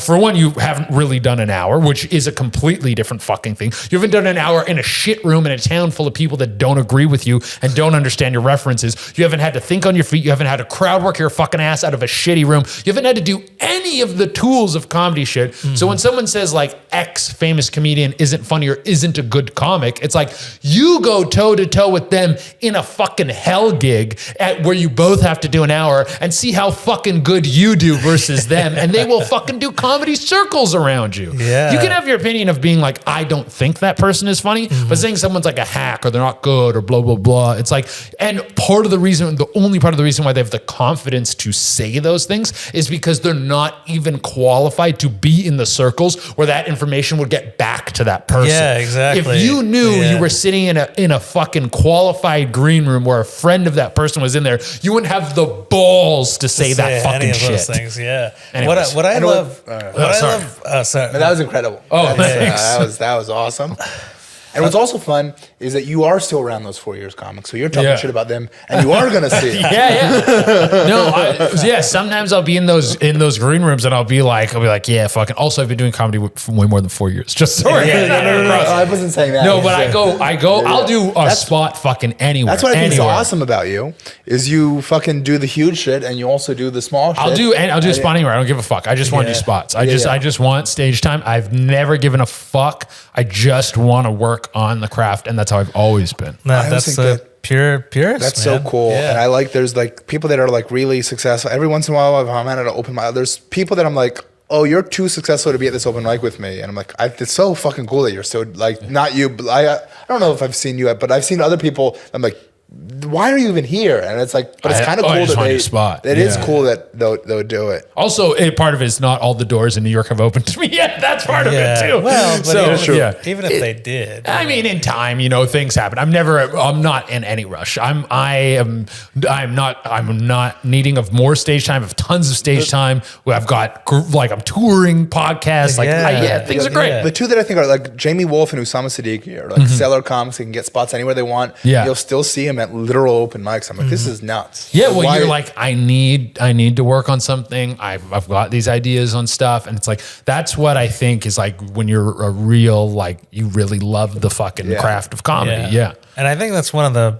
for one, you haven't really done an hour, which is a completely different fucking thing. You haven't done an hour in a shit room in a town full of people that don't agree with you and don't understand your references. You haven't had to think on your feet. You haven't had to crowd work your fucking ass out of a shitty room. You haven't had to do any of the tools of comedy shit. So when someone says like X famous comedian isn't funny or isn't a good comic, it's like you go toe to toe with them in a fucking hell gig where you both have to do an hour and see how fucking good you do versus them. And they will fucking do comedy circles around you. You can have your opinion of being like, I don't think that person is funny, but saying someone's like a hack or they're not good or blah, blah, blah. It's like, and part of the reason, the only part of the reason why they have the confidence to say those things is because they're not even qualified to be in the circles where that information would get back to that person. Yeah, exactly. If you knew you were sitting in a fucking qualified green room where a friend of that person was in there, you wouldn't have the balls to say that fucking any of shit. Those things, yeah. Anyways. What I love. Sorry. That was incredible. Oh, that was awesome. And what's also fun is that you are still around those 4 years comics, so you're talking shit about them, and you are gonna see it. No, sometimes I'll be in those green rooms, and I'll be like, yeah, fucking. Also, I've been doing comedy for way more than 4 years. Just sorry, no, I wasn't saying that. No, but I go. I'll do a spot fucking anywhere. That's what I think is awesome about you is you fucking do the huge shit, and you also do the small shit. I'll do a spot anywhere. I don't give a fuck. I just want to do spots. I just want stage time. I've never given a fuck. I just want to work on the craft, and that's how I've always been. No, that's purest. That's man. so cool. Yeah. And I like, there's like people that are like really successful. Every once in a while, I'm at an open mic. There's people that I'm like, oh, you're too successful to be at this open mic with me. And I'm like, it's so fucking cool that you're so like, not you, but I don't know if I've seen you, but I've seen other people. I'm like, why are you even here? And it's like, but it's kind of cool that it is cool that they'll do it. Also, part of it is not all the doors in New York have opened to me yet. That's part of it too. Well, but even if they did, I mean, in time, things happen. I'm not in any rush. I'm not needing of more stage time, of tons of stage time. I've got I'm touring podcasts. Things are great. The two that I think are like Jamie Wolf and Usama Siddiqui are like stellar comics. They can get spots anywhere they want. Yeah. You'll still see them at literal open mics. I'm like, this is nuts. Yeah, well, you're like, I need to work on something. I've got these ideas on stuff, and it's like that's what I think is like when you're a real you really love the fucking craft of comedy. Yeah. And I think that's one of the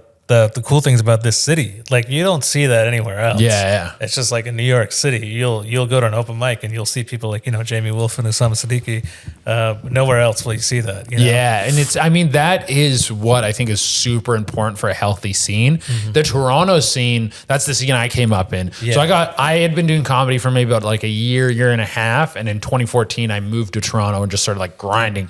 cool things about this city. Like you don't see that anywhere else. Yeah. It's just like in New York City, you'll go to an open mic and you'll see people like, Jamie Wolf and Usama Siddiqui. Nowhere else will you see that. Yeah. And that is what I think is super important for a healthy scene. The Toronto scene, that's the scene I came up in. Yeah. So I had been doing comedy for maybe about like a year and a half. And in 2014, I moved to Toronto and just started like grinding.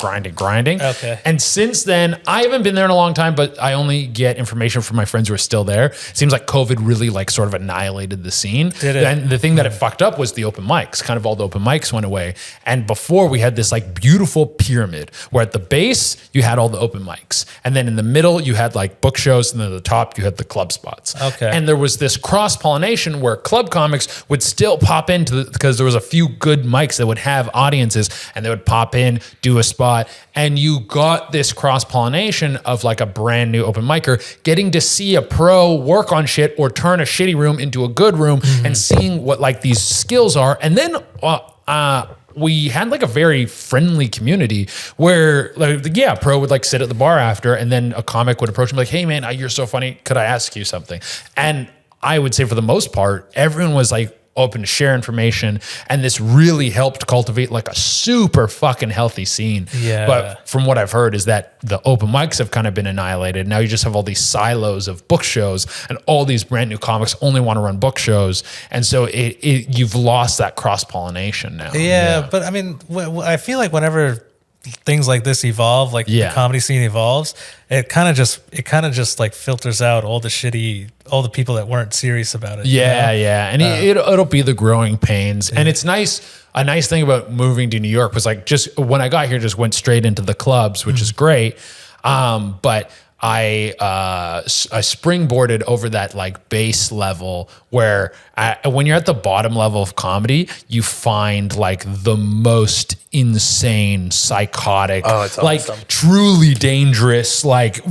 Okay. And since then, I haven't been there in a long time, but I only get information from for my friends who are still there, it seems like COVID really like sort of annihilated the scene. Did it? And the thing that it fucked up was the open mics. Kind of all the open mics went away. And before we had this like beautiful pyramid where at the base you had all the open mics. And then in the middle you had like book shows, and then at the top you had the club spots. Okay. And there was this cross-pollination where club comics would still pop into because there was a few good mics that would have audiences, and they would pop in, do a spot, and you got this cross-pollination of like a brand new open micer getting to see a pro work on shit or turn a shitty room into a good room, and seeing what like these skills are. And then we had like a very friendly community where like, yeah, pro would like sit at the bar after, and then a comic would approach him like, hey man, you're so funny. Could I ask you something? And I would say for the most part, everyone was like open to share information. And this really helped cultivate like a super fucking healthy scene. Yeah. But from what I've heard is that the open mics have kind of been annihilated. Now you just have all these silos of book shows, and all these brand new comics only want to run book shows. And so you've lost that cross-pollination now. Yeah. But I mean, I feel like whenever things like this evolve, like the comedy scene evolves, it kind of just like filters out all the people that weren't serious about it. Yeah, yeah. And it'll be the growing pains. And it's nice. A nice thing about moving to New York was like, just when I got here, just went straight into the clubs, which is great. But I springboarded over that like base level where when you're at the bottom level of comedy, you find like the most insane, psychotic, like truly dangerous, like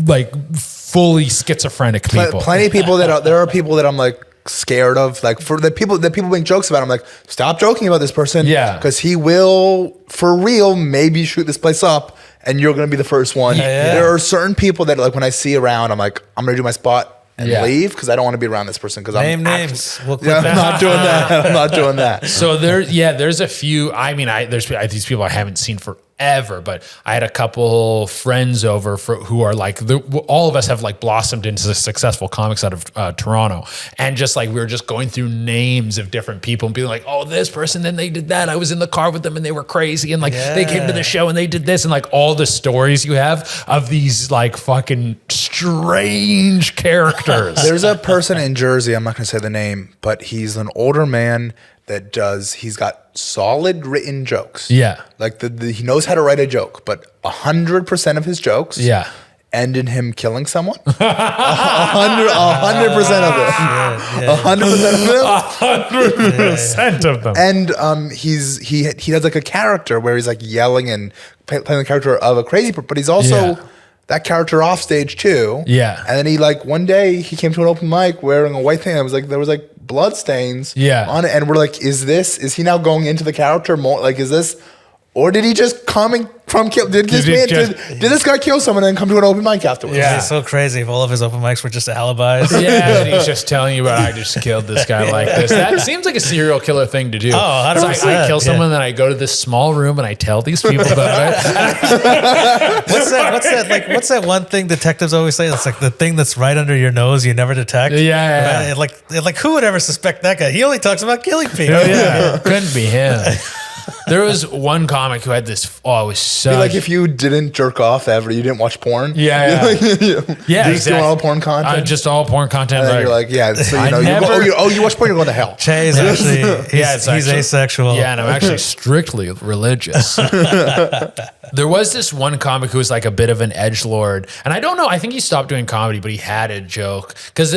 fully schizophrenic people. Plenty of people there are people that I'm like scared of, like for the people make jokes about. I'm like, stop joking about this person. Yeah. Because he will for real maybe shoot this place up, and you're going to be the first one. Yeah. There are certain people that like when I see around, I'm like, I'm going to do my spot and leave because I don't want to be around this person. Because I'm names. I'm not doing that. I'm not doing that. So there's a few. I mean, there's these people I haven't seen forever, but I had a couple friends over who are like all of us have like blossomed into successful comics out of Toronto, and just like we were just going through names of different people and being like, oh, this person, then they did that. I was in the car with them and they were crazy, and like they came to the show and they did this, and like all the stories you have of these like fucking strange characters. There's a person in Jersey, I'm not going to say the name, but he's an older man he's got solid written jokes. Yeah. Like he knows how to write a joke, but 100% of his jokes end in him killing someone. 100% of them. 100% of them. And he has like a character where he's like yelling and playing the character of a crazy person, but he's also that character off stage too. Yeah. And then he like one day he came to an open mic wearing a white thing. There was like blood stains on it, and we're like, is he now going into the character more? Like, is this, or did he just come from kill? Did this guy kill someone and then come to an open mic afterwards? Yeah, it's so crazy. If all of his open mics were just alibis. Yeah, and he's just telling you about I just killed this guy like this. That seems like a serial killer thing to do. Oh, 100%. So I kill someone, then I go to this small room and I tell these people about it. What's that one thing detectives always say? It's like the thing that's right under your nose you never detect. Yeah. Like who would ever suspect that guy? He only talks about killing people. Yeah. Couldn't be him. There was one comic who had this. Oh, it was so like if you didn't jerk off ever, you didn't watch porn. Yeah, just doing all porn content. Just all porn content. And then you're like, so you watch porn, you're going to hell. Che is actually he's asexual. Yeah, and I'm actually strictly religious. There was this one comic who was like a bit of an edgelord, and I don't know. I think he stopped doing comedy, but he had a joke because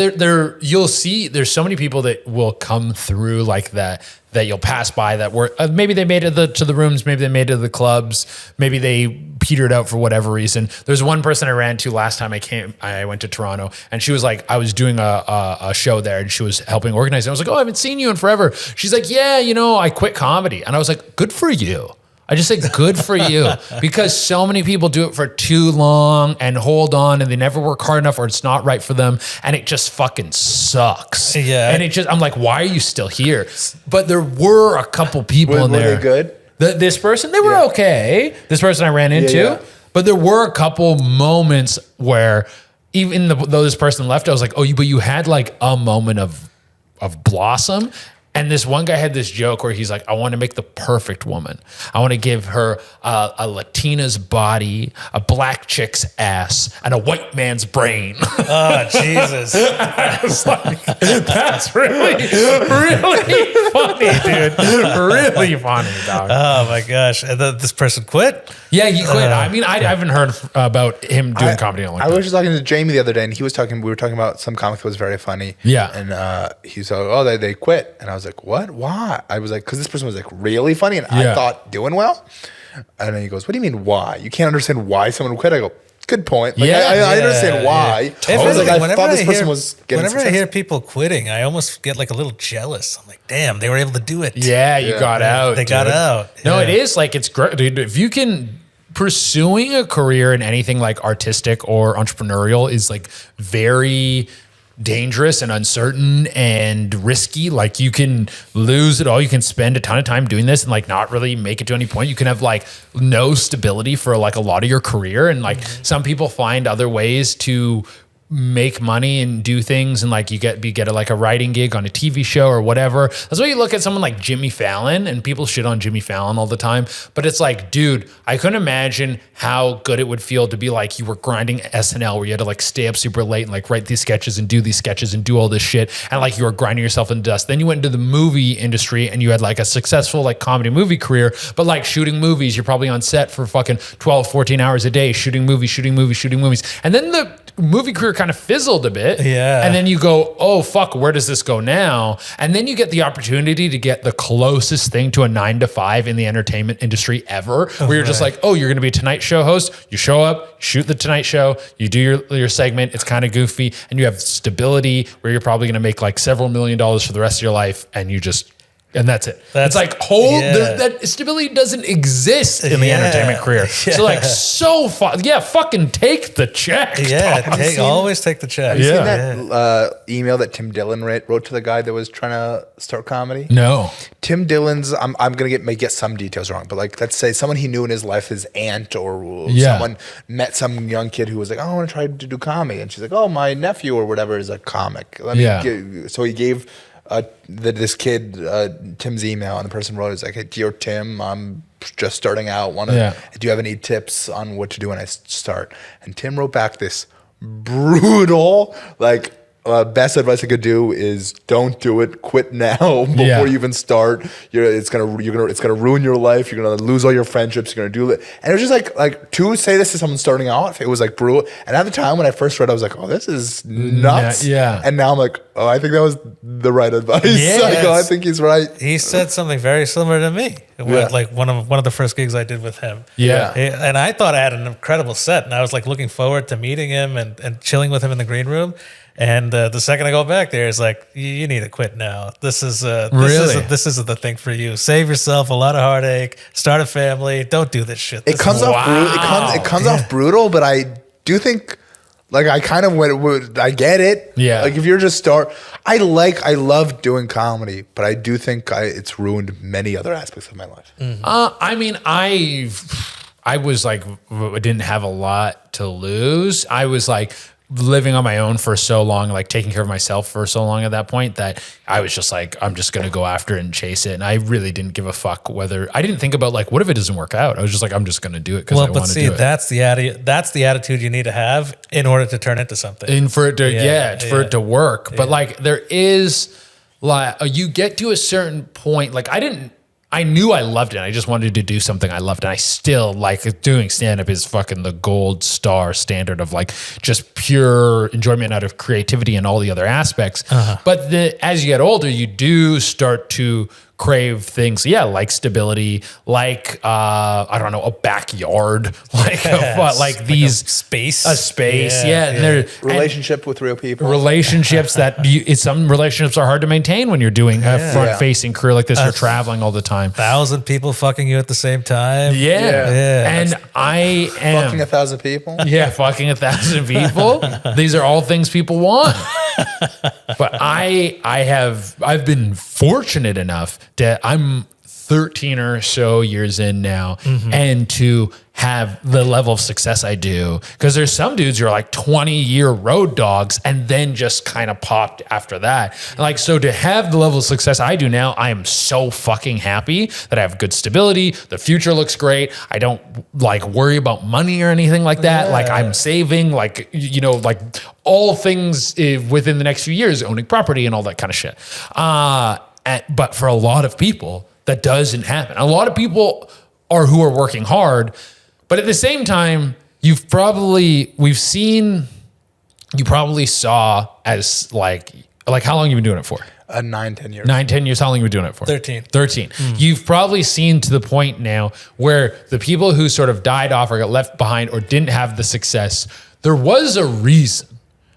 you'll see there's so many people that will come through like that you'll pass by that were maybe they made it to the rooms, maybe they made it to the clubs, maybe they petered out for whatever reason. There's one person I ran to last time I went to Toronto, and she was like, I was doing a show there and she was helping organize it. I was like, oh, I haven't seen you in forever. She's like, yeah, I quit comedy. And I was like, good for you. I just say good for you, because so many people do it for too long and hold on and they never work hard enough, or it's not right for them, and it just fucking sucks. Yeah. And I'm like, why are you still here? But there were a couple people in there. Were they good? This person, they were okay. This person I ran into, but there were a couple moments where even though this person left, I was like, oh, but you had like a moment of blossom. And this one guy had this joke where he's like, I want to make the perfect woman. I want to give her a Latina's body, a black chick's ass, and a white man's brain. Oh, Jesus. I was like, that's really, really funny, dude. Really funny, dog. Oh, my gosh. And this person quit? Yeah, he quit. I mean, I haven't heard about him doing comedy in a long time. I was just talking to Jamie the other day, and we were talking about some comic that was very funny. Yeah. And he's like, oh, they quit. And I was like, what? Why? I was like, because this person was like really funny, and I thought doing well. And then he goes, what do you mean why? You can't understand why someone quit? I go, good point. Like, I understand why. Yeah. Totally. I was like, I thought this person was getting Whenever successful. I hear people quitting, I almost get like a little jealous. I'm like, damn, they were able to do it. Yeah, you got out. They got out. No, Yeah. it is like, it's great, dude. If you can, pursuing a career in anything like artistic or entrepreneurial is like very dangerous and uncertain and risky. Like you can lose it all. You can spend a ton of time doing this and like not really make it to any point. You can have like no stability for like a lot of your career. And like some people find other ways to make money and do things, and like you get like a writing gig on a TV show or whatever. That's why you look at someone like Jimmy Fallon, and people shit on Jimmy Fallon all the time, but it's like, dude, I couldn't imagine how good it would feel to be like you were grinding SNL where you had to like stay up super late and like write these sketches and do these sketches and do all this shit, and like you were grinding yourself in dust. Then you went into the movie industry and you had like a successful like comedy movie career, but like shooting movies, you're probably on set for fucking 12, 14 hours a day, shooting movies. And then the movie career kind of fizzled a bit. Yeah. And then you go, oh, fuck, where does this go now? And then you get the opportunity to get the closest thing to a 9-to-5 in the entertainment industry ever, where you're just like, oh, you're going to be a Tonight Show host. You show up, shoot the Tonight Show, you do your segment. It's kind of goofy. And you have stability where you're probably going to make like several $1 million for the rest of your life. And you just... And that's it. It's like that stability doesn't exist in the entertainment career. Yeah. So like fucking take the check. Yeah, always take the check. Have you seen that email that Tim Dillon wrote to the guy that was trying to start comedy? No. Tim Dillon's, I'm gonna may get some details wrong, but like let's say someone he knew in his life, his aunt or someone met some young kid who was like, oh, I want to try to do comedy, and she's like, oh, my nephew or whatever is a comic. So he gave this kid Tim's email, and the person wrote, "Is like, hey, dear Tim, I'm just starting out. Do you have any tips on what to do when I start?" And Tim wrote back this brutal, like, best advice I could do is don't do it. Quit now before you even start. It's gonna ruin your life. You're gonna lose all your friendships. You're gonna do it. And it was just like to say this to someone starting out, it was like brutal. And at the time when I first read, I was like, oh, this is nuts. Yeah. And now I'm like, oh, I think that was the right advice. Yeah, I think he's right. He said something very similar to me. Like one of the first gigs I did with him. Yeah. And I thought I had an incredible set, and I was like looking forward to meeting him and chilling with him in the green room. And the second I go back there, it's like, you need to quit now. This is the thing for you. Save yourself a lot of heartache. Start a family. Don't do this shit. It comes off brutal, but I do think, like, I kind of I get it. Yeah. Like if you're just I love doing comedy, but I do think it's ruined many other aspects of my life. Mm-hmm. I mean, I was like, didn't have a lot to lose. I was like living on my own for so long, like taking care of myself for so long at that point, that I was just like, I'm just going to go after it and chase it. And I really didn't give a fuck I didn't think about like, what if it doesn't work out? I was just like, I'm just going to do it because I want to do it. That's the attitude you need to have in order to turn into something. And for it to work. Yeah. But like there is like, you get to a certain point, like I knew I loved it. I just wanted to do something I loved. And I still like doing stand-up is fucking the gold star standard of like just pure enjoyment out of creativity and all the other aspects. Uh-huh. But as you get older, you do start to crave things, like stability, like I don't know, a backyard, like a space, and relationship with real people, relationships that some relationships are hard to maintain when you're doing a front-facing career like this. You're traveling all the time, 1,000 people fucking you at the same time. And I am fucking 1,000 people. Fucking 1,000 people. These are all things people want. But I've been fortunate enough that I'm 13 or so years in now, and to have the level of success I do. Because there's some dudes who are like 20-year road dogs and then just kind of popped after that. Like, so to have the level of success I do now, I am so fucking happy that I have good stability. The future looks great. I don't like worry about money or anything like that. Like, I'm saving, like, you know, like all things within the next few years, owning property and all that kind of shit. But for a lot of people, that doesn't happen. A lot of people who are working hard, but at the same time, you probably saw as like how long you been doing it for? 9-10 years. 9-10 years. How long you been doing it for? 13. You've probably seen to the point now where the people who sort of died off or got left behind or didn't have the success, there was a reason.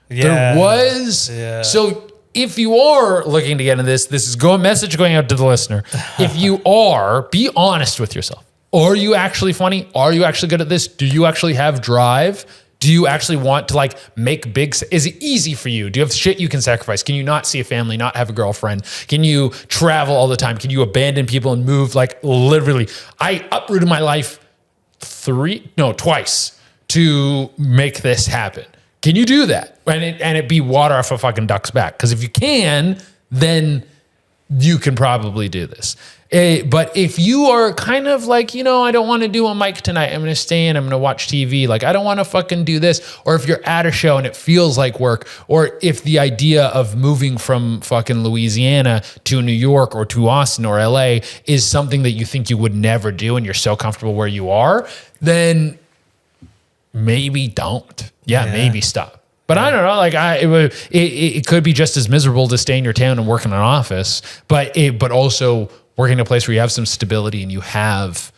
Yeah. There was. Yeah. So if you are looking to get into this is a message going out to the listener. If you are, be honest with yourself. Are you actually funny? Are you actually good at this? Do you actually have drive? Do you actually want to like make big? Is it easy for you? Do you have shit you can sacrifice? Can you not see a family, not have a girlfriend? Can you travel all the time? Can you abandon people and move? Like literally, I uprooted my life twice to make this happen. Can you do that? And it be water off a fucking duck's back? Because if you can, then you can probably do this. But if you are kind of like, you know, I don't want to do a mic tonight. I'm going to stay in. I'm going to watch TV. Like, I don't want to fucking do this. Or if you're at a show and it feels like work. Or if the idea of moving from fucking Louisiana to New York or to Austin or LA is something that you think you would never do and you're so comfortable where you are, then maybe don't. Yeah. Maybe stop. But I don't know, like it could be just as miserable to stay in your town and work in an office, but also working in a place where you have some stability and you have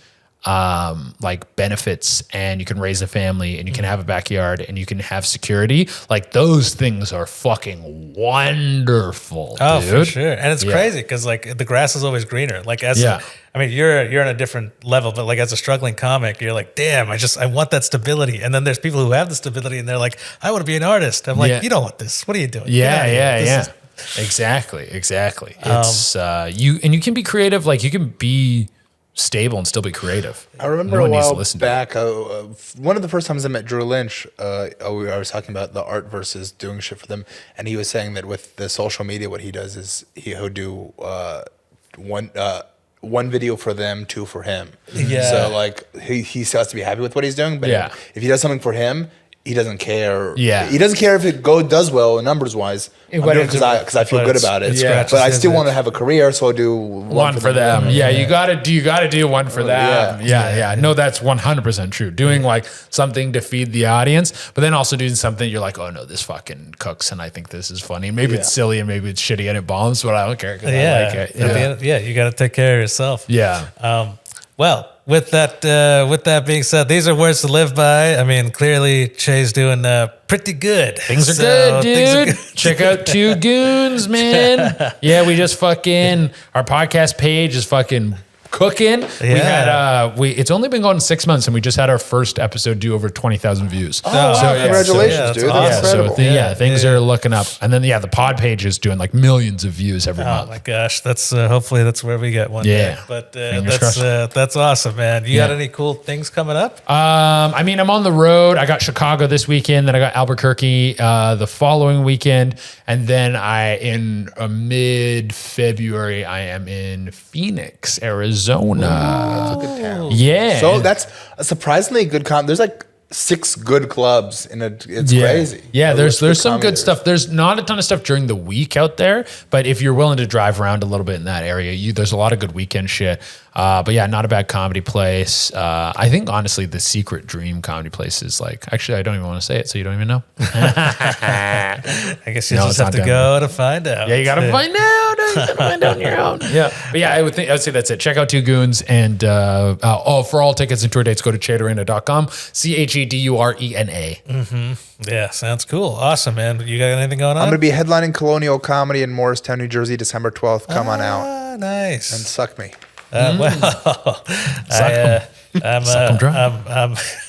like benefits and you can raise a family and you can have a backyard and you can have security. Like those things are fucking wonderful. Oh, dude. for sure. And it's crazy because like the grass is always greener. Like you're on a different level, but like as a struggling comic, you're like, damn, I want that stability. And then there's people who have the stability and they're like, I want to be an artist. I'm like, you don't want this. What are you doing? Yeah. Exactly. It's you can be creative. Like you can be stable and still be creative. I remember a while back, one of the first times I met Drew Lynch, I was talking about the art versus doing shit for them, and he was saying that with the social media, what he does is he'll do one video for them, 2 for him. Yeah. So like he has to be happy with what he's doing, but if he does something for him, he doesn't care. Yeah. He doesn't care if it does well numbers wise. I'm doing it because I feel good about it. Yeah. But I still want to have a career, so I'll do one for them. Yeah, you gotta do one for them. Yeah. No, that's 100% true. Doing like something to feed the audience, but then also doing something you're like, oh no, this fucking cooks and I think this is funny. Maybe it's silly and maybe it's shitty and it bombs, but I don't care because I like it. You gotta take care of yourself. Yeah. Well, with that being said, these are words to live by. I mean, clearly Che's doing pretty good. Things are good, dude. Check out 2 Goons, man. Yeah, we just fucking, our podcast page is fucking cooking. Yeah. It's only been going 6 months and we just had our first episode do over 20,000 views. Oh, wow. Congratulations, dude. That's incredible. So things are looking up. And then the pod page is doing like millions of views every month. Oh my gosh. That's hopefully that's where we get one day. But that's awesome, man. You got any cool things coming up? I mean, I'm on the road. I got Chicago this weekend, then I got Albuquerque the following weekend, and then in mid-February I am in Phoenix, Arizona. That's a good town. Yeah. So that's a surprisingly good there's like 6 good clubs in it. It's crazy. Yeah, there's some good stuff. There's not a ton of stuff during the week out there, but if you're willing to drive around a little bit in that area, there's a lot of good weekend shit. But yeah, not a bad comedy place. I think honestly, the secret dream comedy place is like, actually, I don't even want to say it, so you don't even know. I guess you just have to go to find out. Yeah, you got to find out. You got to find out on your own. Yeah, but yeah, I would say that's it. Check out 2 Goons, and for all tickets and tour dates, go to chedurena.com. CHEDURENA. Mm-hmm. Yeah, sounds cool. Awesome, man. You got anything going on? I'm going to be headlining Colonial Comedy in Morristown, New Jersey, December 12th. Come on out. Nice. And suck me. Well, Suck 'em dry.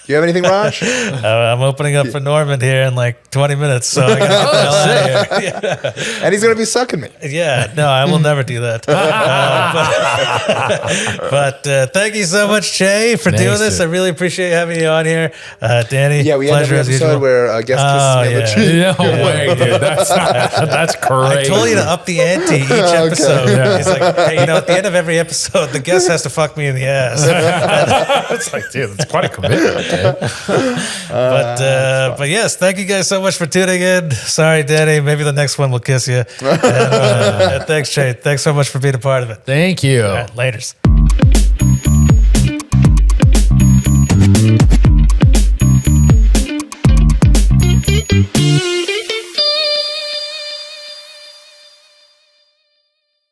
Do you have anything, Raj? I'm opening up for Norman here in like 20 minutes, so I gotta get the hell out of here. And he's going to be sucking me. Yeah, no, I will never do that. But thank you so much, Che, for doing this. dude. I really appreciate having you on here. Danny, Yeah, we had pleasure an as episode usual. where a guest kisses me on the cheek. No way, dude. That's crazy. I told you to up the ante each episode. Yeah. He's like, hey, at the end of every episode, the guest has to fuck me in the ass. It's like, dude, that's quite a commitment, man. But yes, thank you guys so much for tuning in. Sorry, Danny. Maybe the next one will kiss you. And thanks, Che. Thanks so much for being a part of it. Thank you. All right, laters.